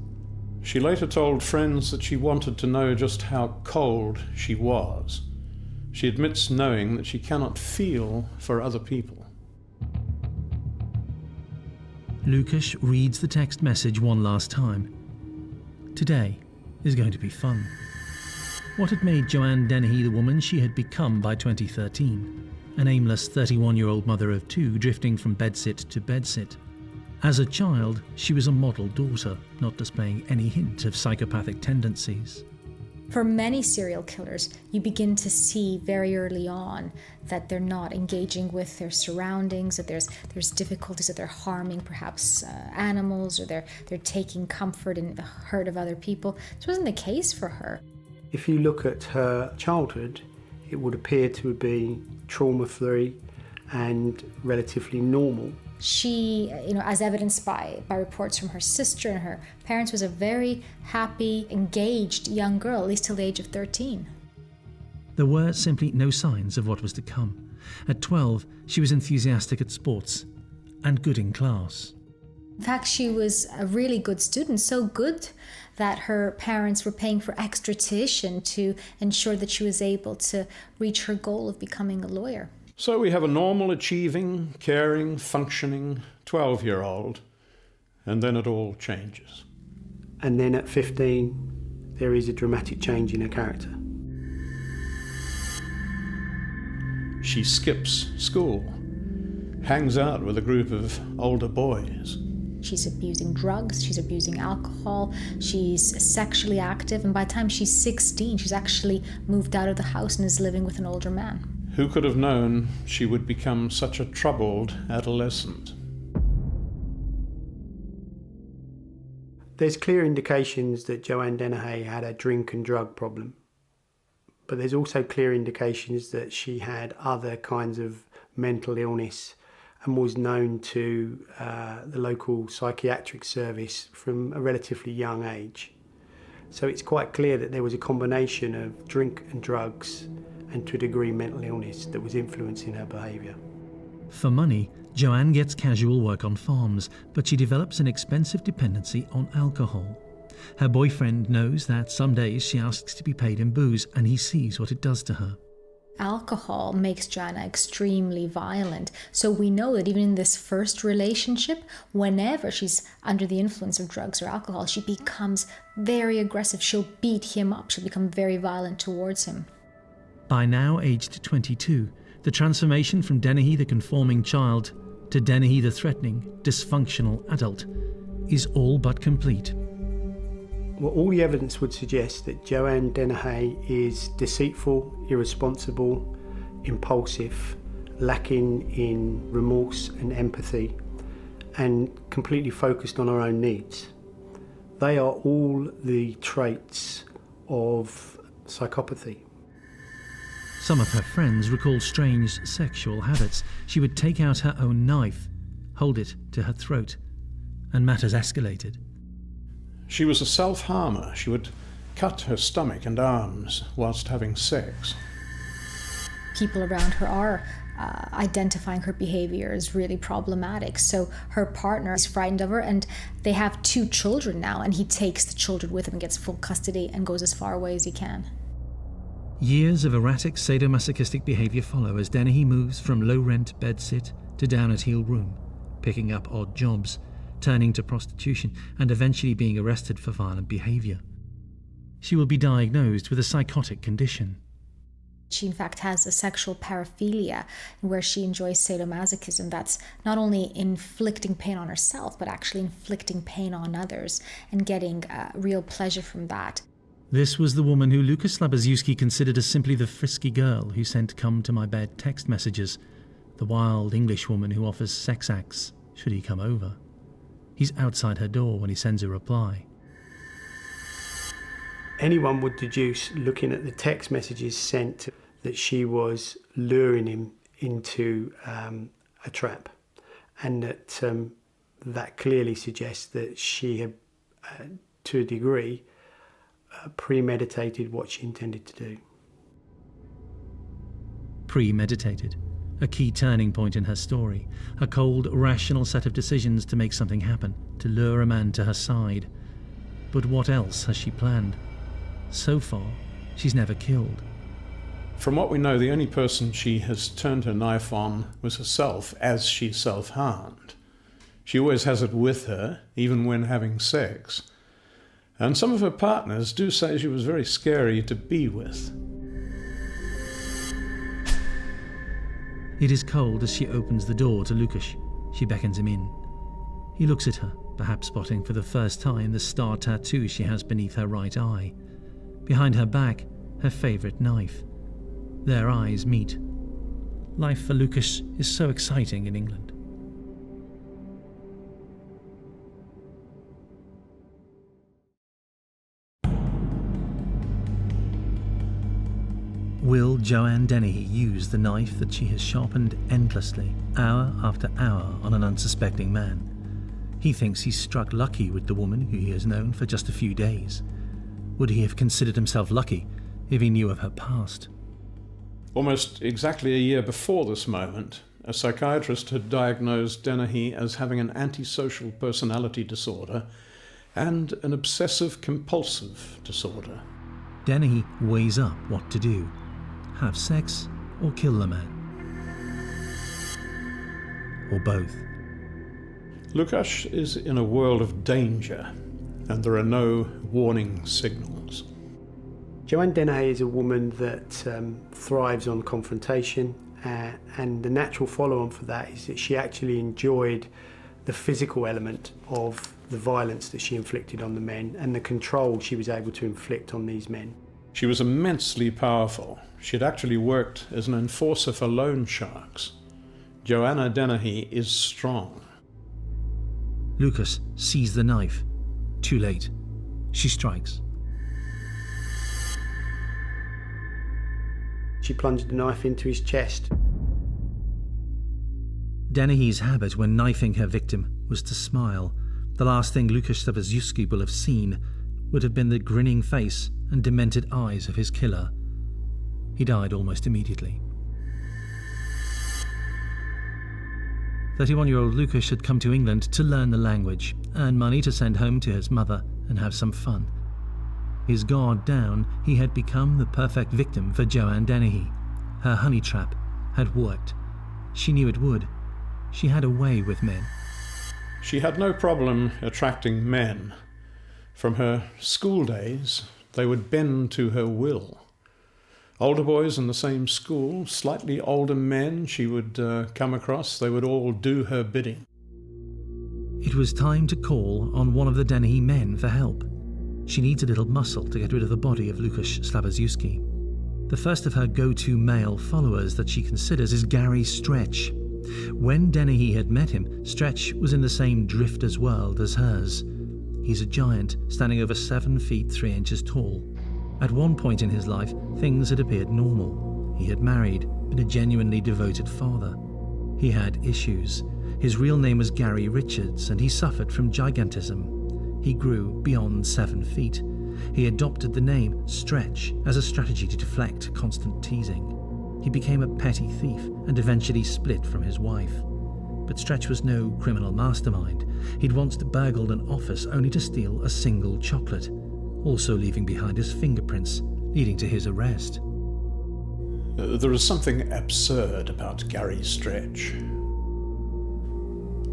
She later told friends that she wanted to know just how cold she was. She admits knowing that she cannot feel for other people. Lukas reads the text message one last time. Today is going to be fun. What had made Joanne Denhy the woman she had become by 2013? An aimless 31-year-old mother of 2 drifting from bedsit to bedsit. As a child, she was a model daughter, not displaying any hint of psychopathic tendencies. For many serial killers, you begin to see very early on that they're not engaging with their surroundings, that there's difficulties, that they're harming perhaps animals, or they're taking comfort in the hurt of other people. This wasn't the case for her. If you look at her childhood, it would appear to be trauma-free and relatively normal. She, as evidenced by reports from her sister and her parents, was a very happy, engaged young girl, at least till the age of 13. There were simply no signs of what was to come. At 12, she was enthusiastic at sports. and good in class. In fact, she was a really good student, so good that her parents were paying for extra tuition to ensure that she was able to reach her goal of becoming a lawyer. So we have a normal, achieving, caring, functioning 12-year-old, and then it all changes. And then at 15, there is a dramatic change in her character. She skips school, hangs out with a group of older boys. She's abusing drugs, she's abusing alcohol, she's sexually active, and by the time she's 16, she's actually moved out of the house and is living with an older man. Who could have known she would become such a troubled adolescent? There's clear indications that Joanne Denhy had a drink and drug problem, but there's also clear indications that she had other kinds of mental illness and was known to the local psychiatric service from a relatively young age. So it's quite clear that there was a combination of drink and drugs and to a degree mental illness that was influencing her behaviour. For money, Joanne gets casual work on farms, but she develops an expensive dependency on alcohol. Her boyfriend knows that some days she asks to be paid in booze, and he sees what it does to her. Alcohol makes Joanna extremely violent. So we know that even in this first relationship, whenever she's under the influence of drugs or alcohol, she becomes very aggressive. She'll beat him up. She'll become very violent towards him. By now aged 22, the transformation from Denhy the conforming child to Denhy the threatening, dysfunctional adult is all but complete. Well, all the evidence would suggest that Joanne Denhy is deceitful, irresponsible, impulsive, lacking in remorse and empathy, and completely focused on her own needs. They are all the traits of psychopathy. Some of her friends recall strange sexual habits. She would take out her own knife, hold it to her throat, and matters escalated. She was a self-harmer. She would cut her stomach and arms whilst having sex. People around her are identifying her behavior as really problematic. So her partner is frightened of her, and they have 2 children now, and he takes the children with him and gets full custody and goes as far away as he can. Years of erratic sadomasochistic behaviour follow as Denhy moves from low-rent bedsit to down-at-heel room, picking up odd jobs, turning to prostitution, and eventually being arrested for violent behaviour. She will be diagnosed with a psychotic condition. She in fact has a sexual paraphilia where she enjoys sadomasochism. That's not only inflicting pain on herself, but actually inflicting pain on others and getting real pleasure from that. This was the woman who Lucas Slabaziewski considered as simply the frisky girl who sent come-to-my-bed text messages, the wild English woman who offers sex acts should he come over. He's outside her door when he sends a reply. Anyone would deduce, looking at the text messages sent, that she was luring him into a trap, and that clearly suggests that she had, to a degree, premeditated what she intended to do. Premeditated, a key turning point in her story, a cold, rational set of decisions to make something happen, to lure a man to her side. But what else has she planned? So far, she's never killed. From what we know, the only person she has turned her knife on was herself, as she self-harmed. She always has it with her, even when having sex. And some of her partners do say she was very scary to be with. It is cold as she opens the door to Lukasz. She beckons him in. He looks at her, perhaps spotting for the first time the star tattoo she has beneath her right eye. Behind her back, her favourite knife. Their eyes meet. Life for Lukasz is so exciting in England. Will Joanne Denhy use the knife that she has sharpened endlessly, hour after hour, on an unsuspecting man? He thinks he's struck lucky with the woman who he has known for just a few days. Would he have considered himself lucky if he knew of her past? Almost exactly a year before this moment, a psychiatrist had diagnosed Denhy as having an antisocial personality disorder and an obsessive-compulsive disorder. Denhy weighs up what to do: have sex or kill the man. Or both. Lukáš is in a world of danger, and there are no warning signals. Joanne Denhy is a woman that thrives on confrontation, and the natural follow-on for that is that she actually enjoyed the physical element of the violence that she inflicted on the men and the control she was able to inflict on these men. She was immensely powerful. She had actually worked as an enforcer for loan sharks. Joanna Denhy is strong. Lukáš sees the knife. Too late. She strikes. She plunged the knife into his chest. Denhy's habit when knifing her victim was to smile. The last thing Lukáš Slabozewski will have seen would have been the grinning face and demented eyes of his killer. He died almost immediately. 31-year-old Lukáš had come to England to learn the language, earn money to send home to his mother and have some fun. His guard down, he had become the perfect victim for Joanne Denhy. Her honey trap had worked. She knew it would. She had a way with men. She had no problem attracting men. From her school days, they would bend to her will. Older boys in the same school, slightly older men she would come across, they would all do her bidding. It was time to call on one of the Denhy men for help. She needs a little muscle to get rid of the body of Lukáš Slabozewski. The first of her go-to male followers that she considers is Gary Stretch. When Denhy had met him, Stretch was in the same drifter's world as hers. He's a giant, standing over 7 feet 3 inches tall. At one point in his life, things had appeared normal. He had married, been a genuinely devoted father. He had issues. His real name was Gary Richards, and he suffered from gigantism. He grew beyond 7 feet. He adopted the name Stretch as a strategy to deflect constant teasing. He became a petty thief and eventually split from his wife. But Stretch was no criminal mastermind. He'd once burgled an office only to steal a single chocolate, also leaving behind his fingerprints, leading to his arrest. There is something absurd about Gary Stretch.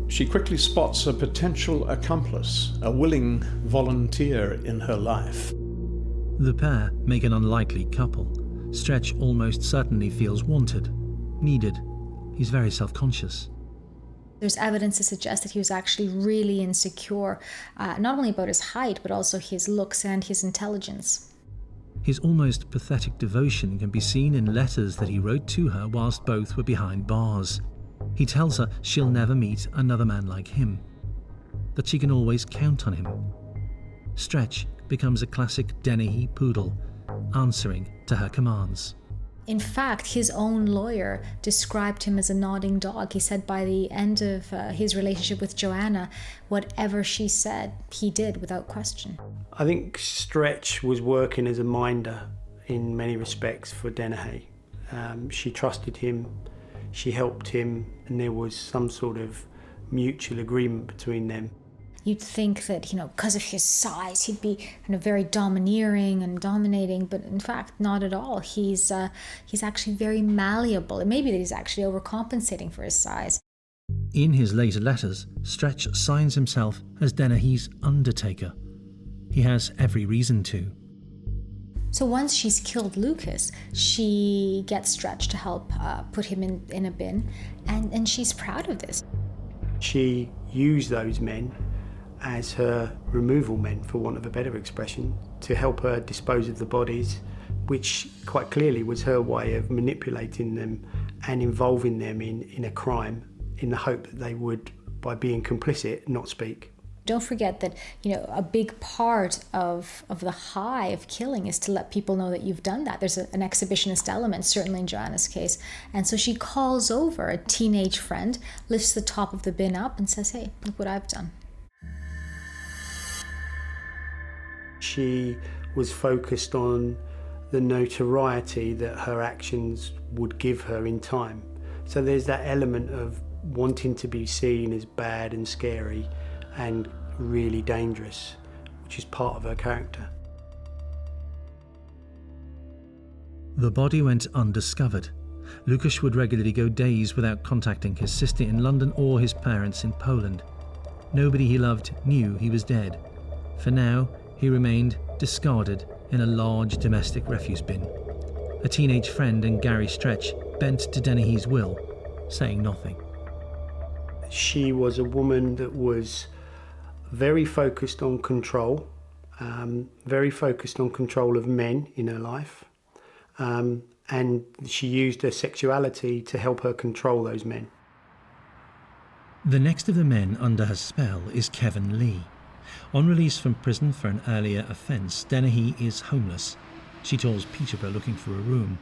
She quickly spots a potential accomplice, a willing volunteer in her life. The pair make an unlikely couple. Stretch almost certainly feels wanted, needed. He's very self-conscious. There's evidence to suggest that he was actually really insecure, not only about his height, but also his looks and his intelligence. His almost pathetic devotion can be seen in letters that he wrote to her whilst both were behind bars. He tells her she'll never meet another man like him, that she can always count on him. Stretch becomes a classic Denhy poodle, answering to her commands. In fact, his own lawyer described him as a nodding dog. He said by the end of his relationship with Joanna, whatever she said, he did without question. I think Stretch was working as a minder in many respects for Denhy. She trusted him, she helped him, and there was some sort of mutual agreement between them. You'd think that, because of his size, he'd be kind of very domineering and dominating, but in fact, not at all. He's actually very malleable. It may be that he's actually overcompensating for his size. In his later letters, Stretch signs himself as Denhy's undertaker. He has every reason to. So once she's killed Lukáš, she gets Stretch to help put him in a bin, and she's proud of this. She used those men as her removal men, for want of a better expression, to help her dispose of the bodies, which quite clearly was her way of manipulating them and involving them in a crime in the hope that they would, by being complicit, not speak. Don't forget that, a big part of the high of killing is to let people know that you've done that. There's an exhibitionist element, certainly in Joanna's case. And so she calls over a teenage friend, lifts the top of the bin up and says, "Hey, look what I've done." She was focused on the notoriety that her actions would give her in time. So there's that element of wanting to be seen as bad and scary and really dangerous, which is part of her character. The body went undiscovered. Lukasz would regularly go days without contacting his sister in London or his parents in Poland. Nobody he loved knew he was dead. For now, he remained discarded in a large domestic refuse bin. A teenage friend and Gary Stretch bent to Denny's will, saying nothing. She was a woman that was very focused on control, very focused on control of men in her life, and she used her sexuality to help her control those men. The next of the men under her spell is Kevin Lee. On release from prison for an earlier offence, Denhy is homeless. She tours Peterborough looking for a room,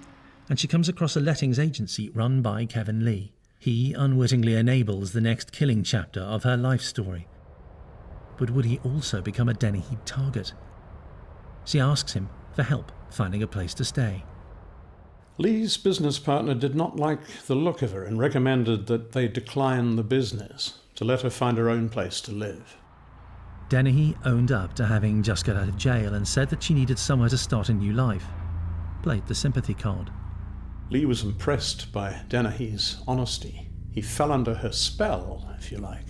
and she comes across a lettings agency run by Kevin Lee. He unwittingly enables the next killing chapter of her life story. But would he also become a Denny target? She asks him for help finding a place to stay. Lee's business partner did not like the look of her and recommended that they decline the business to let her find her own place to live. Denny owned up to having just got out of jail and said that she needed somewhere to start a new life. Played the sympathy card. Lee was impressed by Denny's honesty. He fell under her spell, if you like.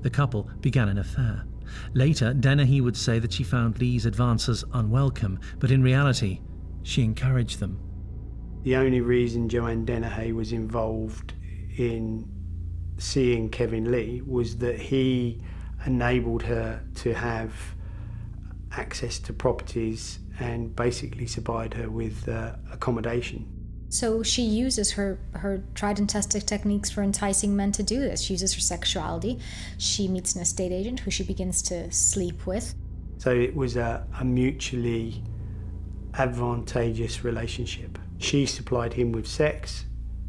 The couple began an affair. Later, Denny would say that she found Lee's advances unwelcome, but in reality, she encouraged them. The only reason Joanne Denhy was involved in seeing Kevin Lee was that he enabled her to have access to properties and basically supplied her with accommodation. So she uses her tried and tested techniques for enticing men to do this. She uses her sexuality. She meets an estate agent who she begins to sleep with. So it was a mutually advantageous relationship. She supplied him with sex,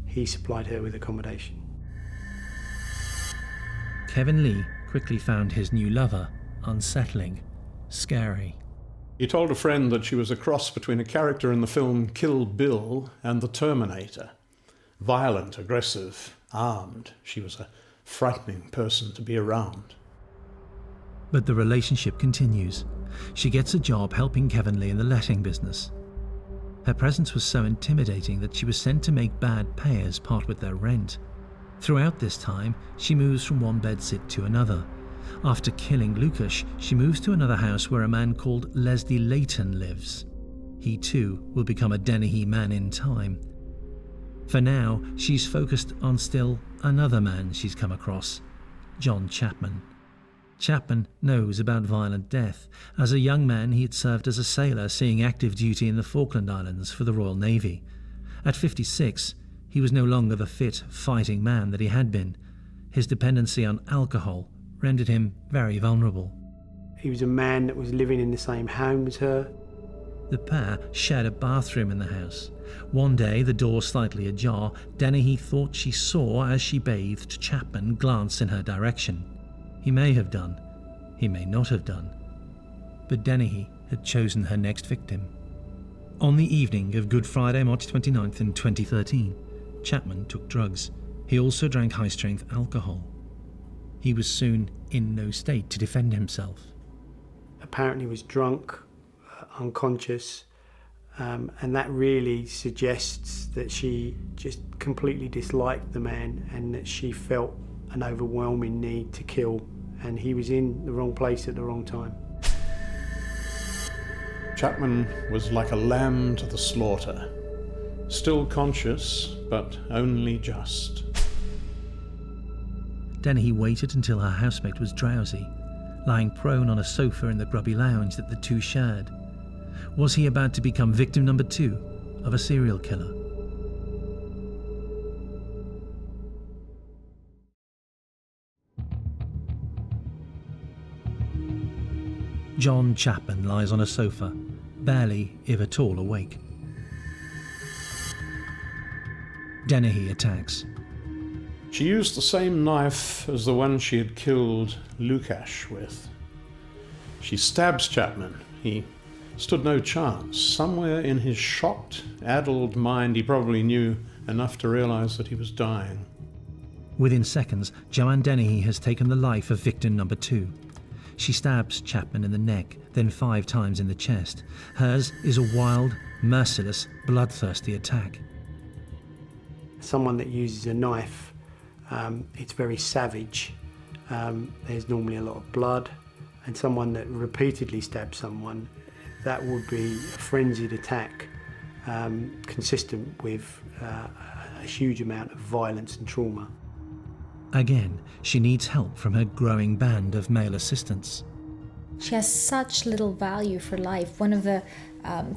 he supplied her with accommodation. Kevin Lee quickly found his new lover unsettling, scary. He told a friend that she was a cross between a character in the film Kill Bill and the Terminator. Violent, aggressive, armed. She was a frightening person to be around. But the relationship continues. She gets a job helping Kevin Lee in the letting business. Her presence was so intimidating that she was sent to make bad payers part with their rent. Throughout this time, she moves from one bedsit to another. After killing Lukasz, she moves to another house where a man called Leslie Layton lives. He too will become a Denny man in time. For now, she's focused on still another man she's come across, John Chapman. Chapman knows about violent death. As a young man, he had served as a sailor, seeing active duty in the Falkland Islands for the Royal Navy. At 56, he was no longer the fit, fighting man that he had been. His dependency on alcohol rendered him very vulnerable. He was a man that was living in the same home as her. The pair shared a bathroom in the house. One day, the door slightly ajar, Denny thought she saw, as she bathed, Chapman glance in her direction. He may have done, he may not have done. But Denny had chosen her next victim. On the evening of Good Friday, March 29th in 2013, Chapman took drugs. He also drank high-strength alcohol. He was soon in no state to defend himself. Apparently was drunk, unconscious, and that really suggests that she just completely disliked the man and that she felt an overwhelming need to kill, and he was in the wrong place at the wrong time. Chapman was like a lamb to the slaughter, still conscious, but only just. Denny waited until her housemate was drowsy, lying prone on a sofa in the grubby lounge that the two shared. Was he about to become victim number 2 of a serial killer? John Chapman lies on a sofa, barely, if at all, awake. Denny attacks. She used the same knife as the one she had killed Lukasz with. She stabs Chapman. He stood no chance. Somewhere in his shocked, addled mind he probably knew enough to realise that he was dying. Within seconds, Joanne Denhy has taken the life of victim number 2. She stabs Chapman in the neck, then 5 times in the chest. Hers is a wild, merciless, bloodthirsty attack. Someone that uses a knife, it's very savage. There's normally a lot of blood, and someone that repeatedly stabs someone, that would be a frenzied attack, consistent with a huge amount of violence and trauma. Again, she needs help from her growing band of male assistants. She has such little value for life. One of the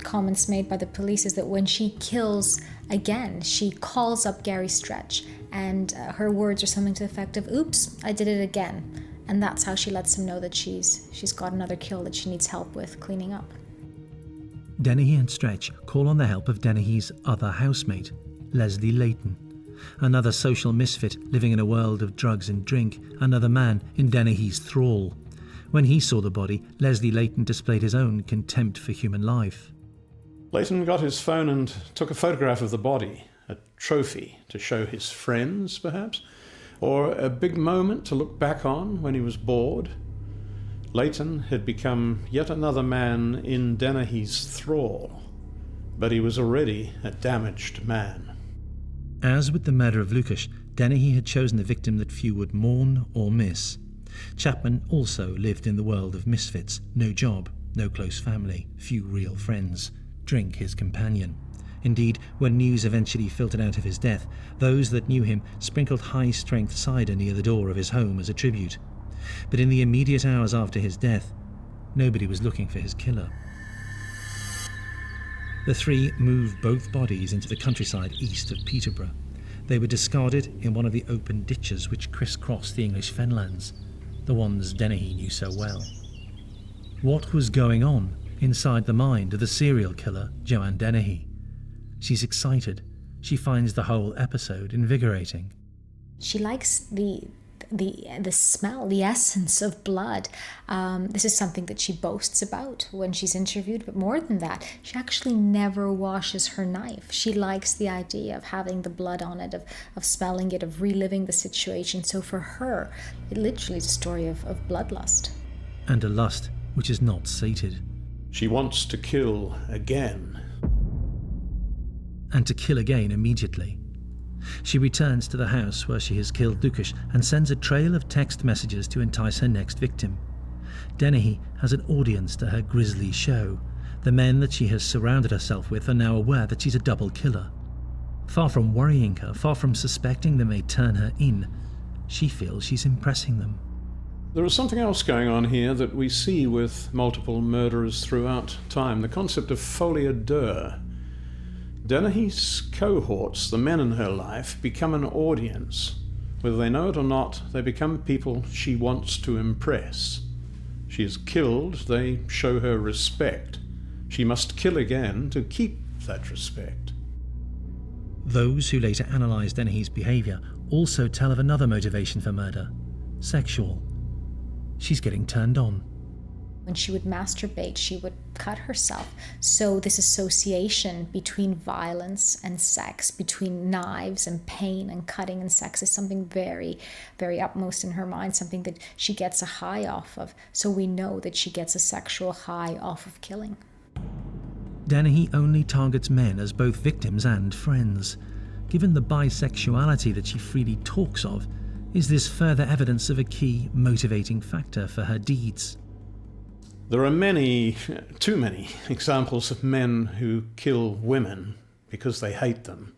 comments made by the police is that when she kills again, she calls up Gary Stretch, and her words are something to the effect of, "Oops, I did it again." And that's how she lets him know that she's got another kill that she needs help with cleaning up. Denny and Stretch call on the help of Denny's other housemate, Leslie Layton, another social misfit living in a world of drugs and drink, another man in Denny's thrall. When he saw the body, Leslie Layton displayed his own contempt for human life. Layton got his phone and took a photograph of the body, a trophy to show his friends, perhaps, or a big moment to look back on when he was bored. Layton had become yet another man in Denny's thrall, but he was already a damaged man. As with the murder of Lukasz, Denny had chosen a victim that few would mourn or miss. Chapman also lived in the world of misfits. No job, no close family, few real friends. Drink his companion. Indeed, when news eventually filtered out of his death, those that knew him sprinkled high-strength cider near the door of his home as a tribute. But in the immediate hours after his death, nobody was looking for his killer. The 3 moved both bodies into the countryside east of Peterborough. They were discarded in one of the open ditches which crisscrossed the English fenlands, the ones Denny knew so well. What was going on inside the mind of the serial killer, Joanne Denny? She's excited. She finds the whole episode invigorating. She likes the smell, the essence of blood. This is something that she boasts about when she's interviewed, but more than that, she actually never washes her knife. She likes the idea of having the blood on it, of smelling it, of reliving the situation. So for her, it literally is a story of bloodlust. And a lust which is not sated. She wants to kill again. And to kill again immediately. She returns to the house where she has killed Lukasz and sends a trail of text messages to entice her next victim. Denny has an audience to her grisly show. The men that she has surrounded herself with are now aware that she's a double killer. Far from worrying her, far from suspecting they may turn her in, she feels she's impressing them. There is something else going on here that we see with multiple murderers throughout time, the concept of folie à deux. Denny's cohorts, the men in her life, become an audience. Whether they know it or not, they become people she wants to impress. She is killed, they show her respect. She must kill again to keep that respect. Those who later analysed Denny's behaviour also tell of another motivation for murder: sexual. She's getting turned on. When she would masturbate, she would cut herself. So this association between violence and sex, between knives and pain and cutting and sex, is something very, very upmost in her mind, something that she gets a high off of. So we know that she gets a sexual high off of killing. Denny only targets men as both victims and friends. Given the bisexuality that she freely talks of, is this further evidence of a key motivating factor for her deeds? There are many, too many, examples of men who kill women because they hate them,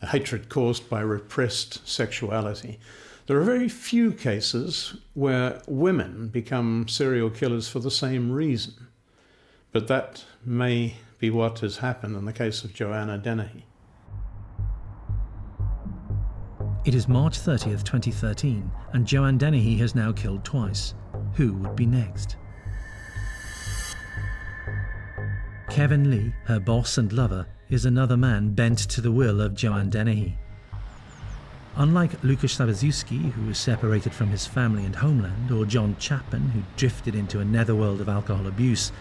a hatred caused by repressed sexuality. There are very few cases where women become serial killers for the same reason, but that may be what has happened in the case of Joanne Denhy. It is March 30th, 2013, and Joanne Denny has now killed twice. Who would be next? Kevin Lee, her boss and lover, is another man bent to the will of Joanne Denny. Unlike Lukasz Sabaziewski, who was separated from his family and homeland, or John Chapman, who drifted into a netherworld of alcohol abuse,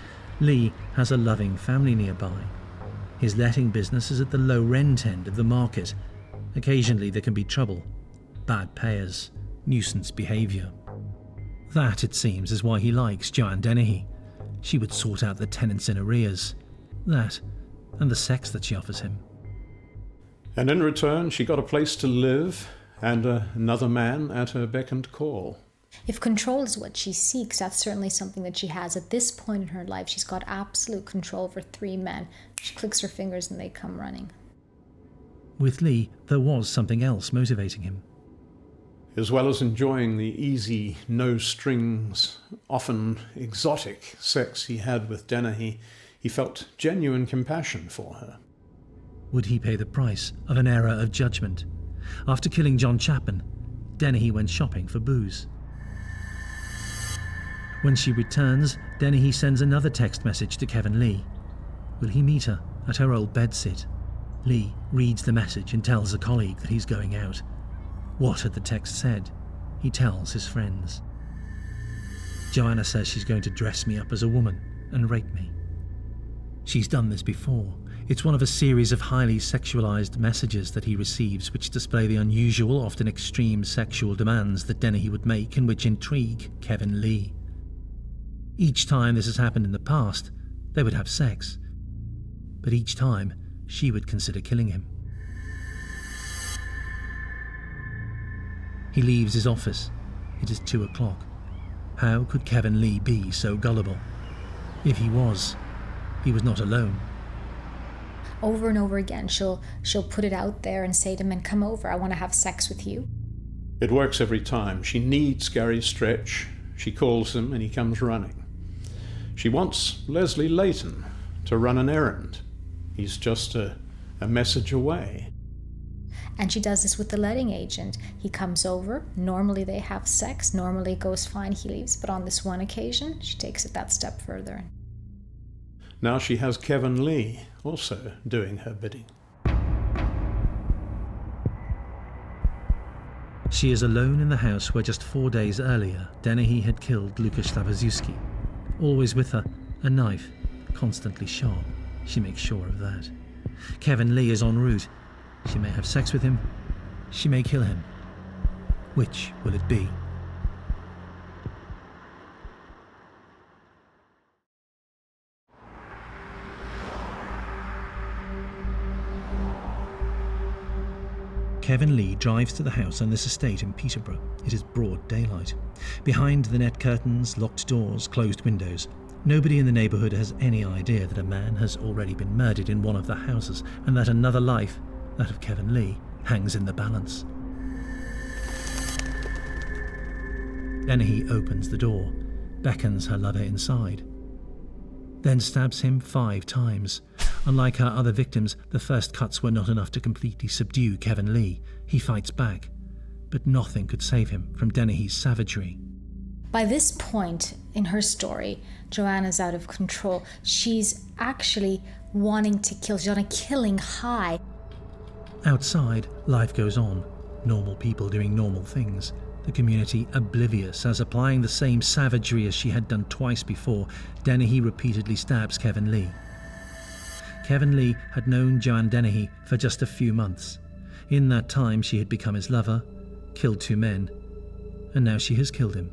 Lee has a loving family nearby. His letting business is at the low rent end of the market, Occasionally there can be trouble, bad payers, nuisance behaviour. That, it seems, is why he likes Joanne Denhy. She would sort out the tenants in arrears. That, and the sex that she offers him. And in return, she got a place to live and another man at her beck and call. If control is what she seeks, that's certainly something that she has. At this point in her life, she's got absolute control over 3 men. She clicks her fingers and they come running. With Lee, there was something else motivating him. As well as enjoying the easy, no-strings, often exotic sex he had with Denhy, he felt genuine compassion for her. Would he pay the price of an error of judgment? After killing John Chapman, Denhy went shopping for booze. When she returns, Denhy sends another text message to Kevin Lee. Will he meet her at her old bedsit? Lee reads the message and tells a colleague that he's going out. What had the text said? He tells his friends. Joanna says she's going to dress me up as a woman and rape me. She's done this before. It's one of a series of highly sexualized messages that he receives which display the unusual, often extreme sexual demands that Denhy would make and which intrigue Kevin Lee. Each time this has happened in the past, they would have sex. But each time, she would consider killing him. He leaves his office. It is 2 o'clock. How could Kevin Lee be so gullible? If he was not alone. Over and over again, she'll put it out there and say to men, come over, I want to have sex with you. It works every time. She needs Gary Stretch. She calls him and he comes running. She wants Leslie Layton to run an errand. He's just a message away. And she does this with the letting agent. He comes over, normally they have sex, normally it goes fine, he leaves, but on this one occasion, she takes it that step further. Now she has Kevin Lee also doing her bidding. She is alone in the house where just 4 days earlier, Denhy had killed Lukasz Slawoszewski. Always with her, a knife, constantly sharp. She makes sure of that. Kevin Lee is en route. She may have sex with him. She may kill him. Which will it be? Kevin Lee drives to the house on this estate in Peterborough. It is broad daylight. Behind the net curtains, locked doors, closed windows, nobody in the neighbourhood has any idea that a man has already been murdered in one of the houses and that another life, that of Kevin Lee, hangs in the balance. Denhy opens the door, beckons her lover inside, then stabs him 5 times. Unlike her other victims, the first cuts were not enough to completely subdue Kevin Lee. He fights back, but nothing could save him from Denny's savagery. By this point in her story, Joanna's out of control. She's actually wanting to kill. She's on a killing high. Outside, life goes on. Normal people doing normal things. The community oblivious, as applying the same savagery as she had done twice before, Denhy repeatedly stabs Kevin Lee. Kevin Lee had known Joanne Denhy for just a few months. In that time, she had become his lover, killed 2 men, and now she has killed him.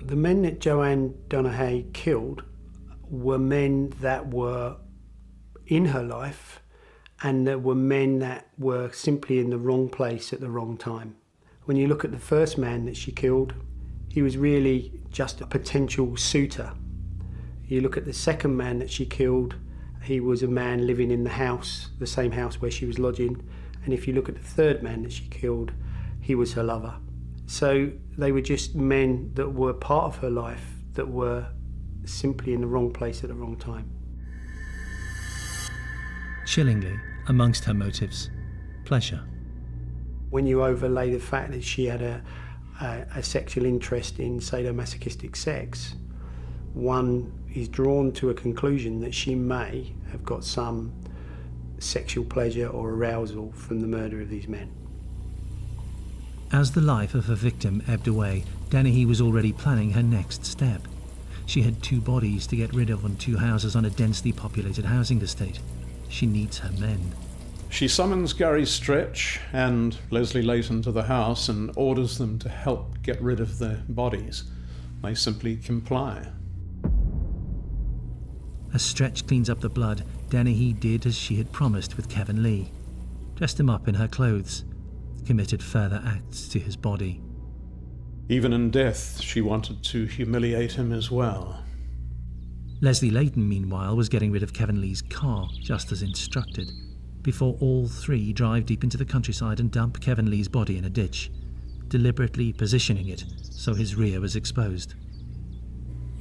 The men that Joanne Denhy killed were men that were in her life, and there were men that were simply in the wrong place at the wrong time. When you look at the first man that she killed, he was really just a potential suitor. You look at the second man that she killed, he was a man living in the house, the same house where she was lodging. And if you look at the third man that she killed, he was her lover. So they were just men that were part of her life that were simply in the wrong place at the wrong time. Chillingly, amongst her motives, pleasure. When you overlay the fact that she had a sexual interest in sadomasochistic sex, one is drawn to a conclusion that she may have got some sexual pleasure or arousal from the murder of these men. As the life of her victim ebbed away, Denhy was already planning her next step. She had 2 bodies to get rid of and 2 houses on a densely populated housing estate. She needs her men. She summons Gary Stretch and Leslie Layton to the house and orders them to help get rid of their bodies. They simply comply. As Stretch cleans up the blood, Denny did as she had promised with Kevin Lee. Dressed him up in her clothes, committed further acts to his body. Even in death, she wanted to humiliate him as well. Leslie Layton, meanwhile, was getting rid of Kevin Lee's car, just as instructed, before all three drive deep into the countryside and dump Kevin Lee's body in a ditch, deliberately positioning it so his rear was exposed.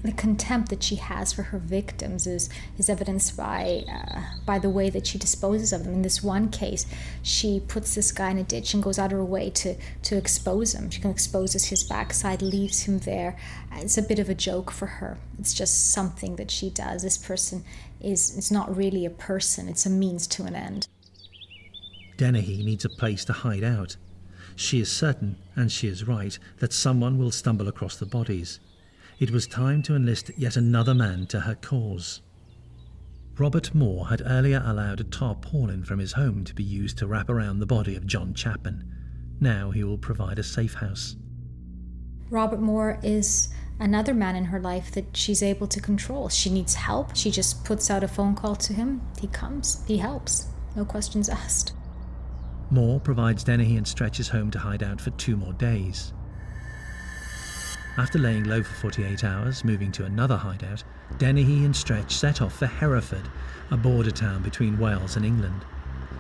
The contempt that she has for her victims is evidenced by the way that she disposes of them. In this one case, she puts this guy in a ditch and goes out of her way to expose him. She exposes his backside, leaves him there. It's a bit of a joke for her. It's just something that she does. This person is not really a person. It's a means to an end. Denny needs a place to hide out. She is certain, and she is right, that someone will stumble across the bodies. It was time to enlist yet another man to her cause. Robert Moore had earlier allowed a tarpaulin from his home to be used to wrap around the body of John Chapman. Now he will provide a safe house. Robert Moore is another man in her life that she's able to control. She needs help. She just puts out a phone call to him. He comes. He helps. No questions asked. Moore provides Denny and Stretch's home to hide out for 2 more days. After laying low for 48 hours, moving to another hideout, Denny and Stretch set off for Hereford, a border town between Wales and England.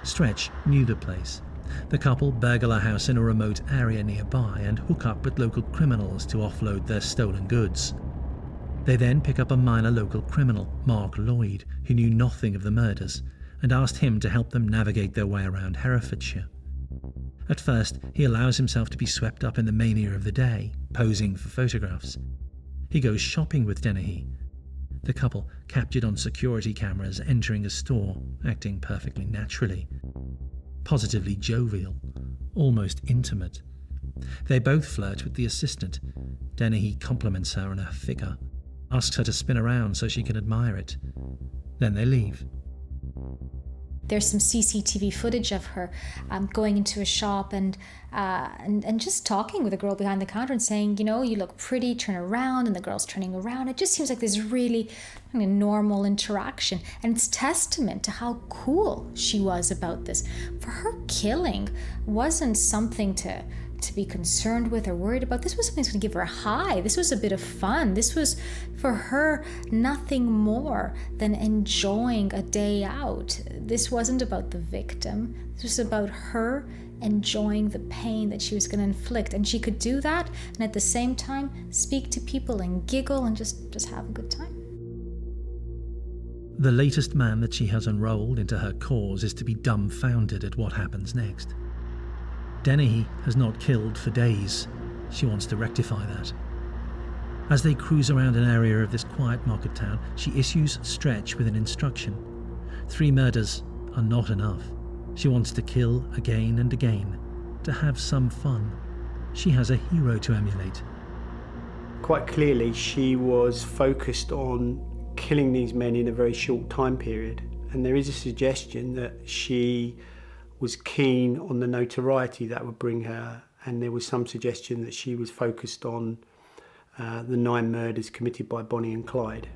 Stretch knew the place. The couple burgle a house in a remote area nearby and hook up with local criminals to offload their stolen goods. They then pick up a minor local criminal, Mark Lloyd, who knew nothing of the murders, and asked him to help them navigate their way around Herefordshire. At first, he allows himself to be swept up in the mania of the day, posing for photographs. He goes shopping with Denny. The couple captured on security cameras entering a store, acting perfectly naturally. Positively jovial, almost intimate. They both flirt with the assistant. Denny compliments her on her figure, asks her to spin around so she can admire it. Then they leave. There's some CCTV footage of her going into a shop and just talking with a girl behind the counter and saying, you know, you look pretty, turn around, and the girl's turning around. It just seems like this really normal interaction. And it's testament to how cool she was about this. For her, killing wasn't something to be concerned with or worried about. This was something that's going to give her a high. This was a bit of fun. This was, for her, nothing more than enjoying a day out. This wasn't about the victim. This was about her enjoying the pain that she was going to inflict. And she could do that and at the same time speak to people and giggle and just have a good time. The latest man that she has enrolled into her cause is to be dumbfounded at what happens next. Denny has not killed for days. She wants to rectify that. As they cruise around an area of this quiet market town, she issues Stretch with an instruction. 3 murders are not enough. She wants to kill again and again, to have some fun. She has a hero to emulate. Quite clearly, she was focused on killing these men in a very short time period. And there is a suggestion that she was keen on the notoriety that would bring her, and there was some suggestion that she was focused on the 9 murders committed by Bonnie and Clyde.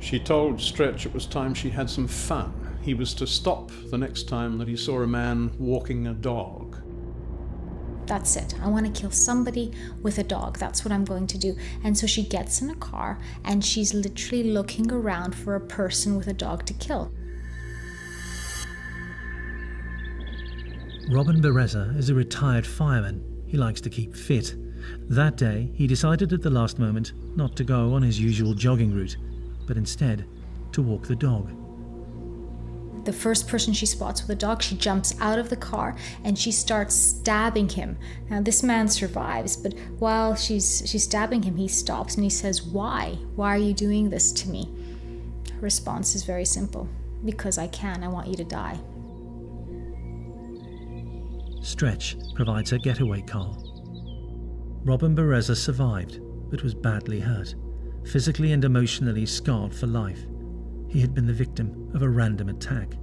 She told Stretch it was time she had some fun. He was to stop the next time that he saw a man walking a dog. That's it. I want to kill somebody with a dog. That's what I'm going to do. And so she gets in a car and she's literally looking around for a person with a dog to kill. Robin Bereza is a retired fireman. He likes to keep fit. That day, he decided at the last moment not to go on his usual jogging route, but instead to walk the dog. The first person she spots with a dog, she jumps out of the car and she starts stabbing him. Now, this man survives, but while she's stabbing him, he stops and he says, "Why? Why are you doing this to me?" Her response is very simple. "Because I can. I want you to die." Stretch provides her getaway car. Robin Bereza survived, but was badly hurt, physically and emotionally scarred for life. He had been the victim of a random attack.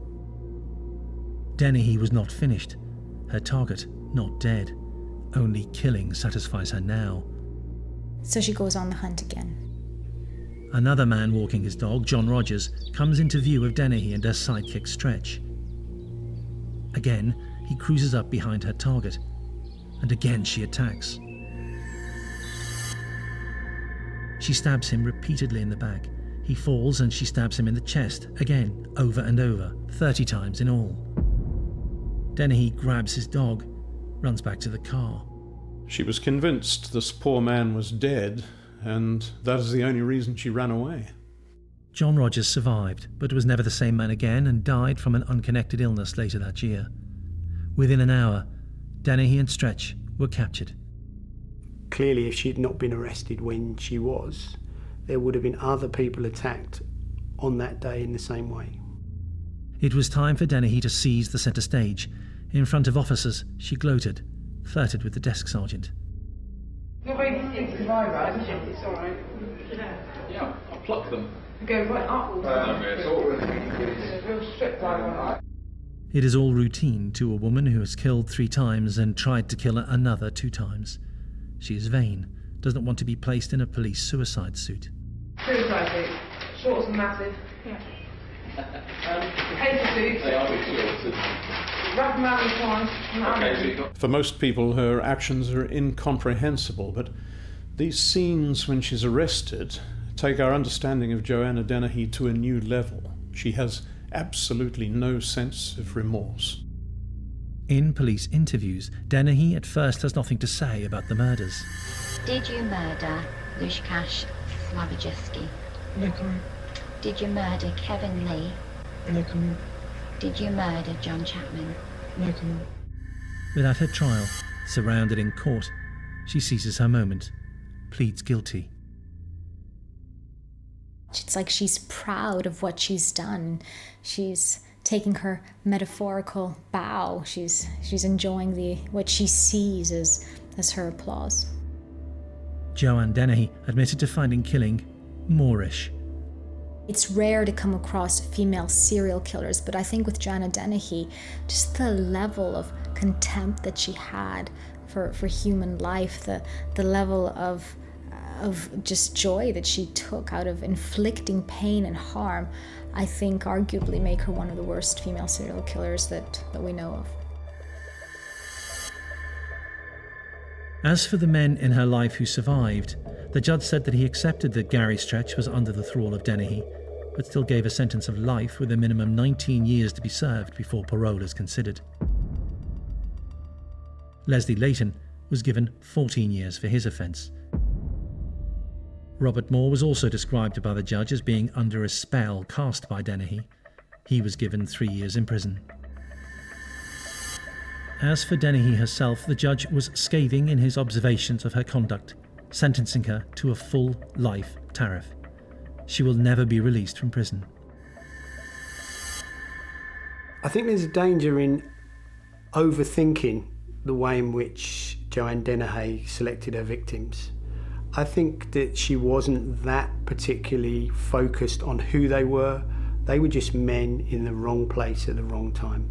Denhy was not finished, her target not dead. Only killing satisfies her now. So she goes on the hunt again. Another man walking his dog, John Rogers, comes into view of Denhy and her sidekick Stretch. Again, he cruises up behind her target, and again she attacks. She stabs him repeatedly in the back. He falls and she stabs him in the chest, again, over and over, 30 times in all. Denhy grabs his dog, runs back to the car. She was convinced this poor man was dead, and that is the only reason she ran away. John Rogers survived, but was never the same man again and died from an unconnected illness later that year. Within an hour, Denhy and Stretch were captured. Clearly, if she'd not been arrested when she was, there would have been other people attacked on that day in the same way. It was time for Denhy to seize the centre stage. In front of officers, she gloated, flirted with the desk sergeant. You're very distinct to my ride, isn't it? It's all right. Yeah, I'll pluck them. Go right up. It's all really It's a real strip line. It is all routine to a woman who has killed 3 times and tried to kill another 2 times. She is vain, does not want to be placed in a police suicide suit. Suicide suit. Shorts and massive. Yeah. Paper suits. They are shorts. Wrap them around the time. For most people, her actions are incomprehensible, but these scenes when she's arrested take our understanding of Joanne Denhy to a new level. She has absolutely no sense of remorse. In police interviews, Denhy at first has nothing to say about the murders. Did you murder Lushkash Slavijeski? No comment. Did you murder Kevin Lee? No comment. Did you murder John Chapman? No comment. Without her trial, surrounded in court, she seizes her moment, pleads guilty. It's like she's proud of what she's done. She's taking her metaphorical bow. She's enjoying what she sees as her applause. Joanne Denhy admitted to finding killing Moorish. It's rare to come across female serial killers, but I think with Joanne Denhy, just the level of contempt that she had for human life, the level of just joy that she took out of inflicting pain and harm, I think arguably make her one of the worst female serial killers that we know of. As for the men in her life who survived, the judge said that he accepted that Gary Stretch was under the thrall of Denhy, but still gave a sentence of life with a minimum 19 years to be served before parole is considered. Leslie Layton was given 14 years for his offence. Robert Moore was also described by the judge as being under a spell cast by Denhy. He was given 3 years in prison. As for Denhy herself, the judge was scathing in his observations of her conduct, sentencing her to a full life tariff. She will never be released from prison. I think there's a danger in overthinking the way in which Joanne Denhy selected her victims. I think that she wasn't that particularly focused on who they were. They were just men in the wrong place at the wrong time.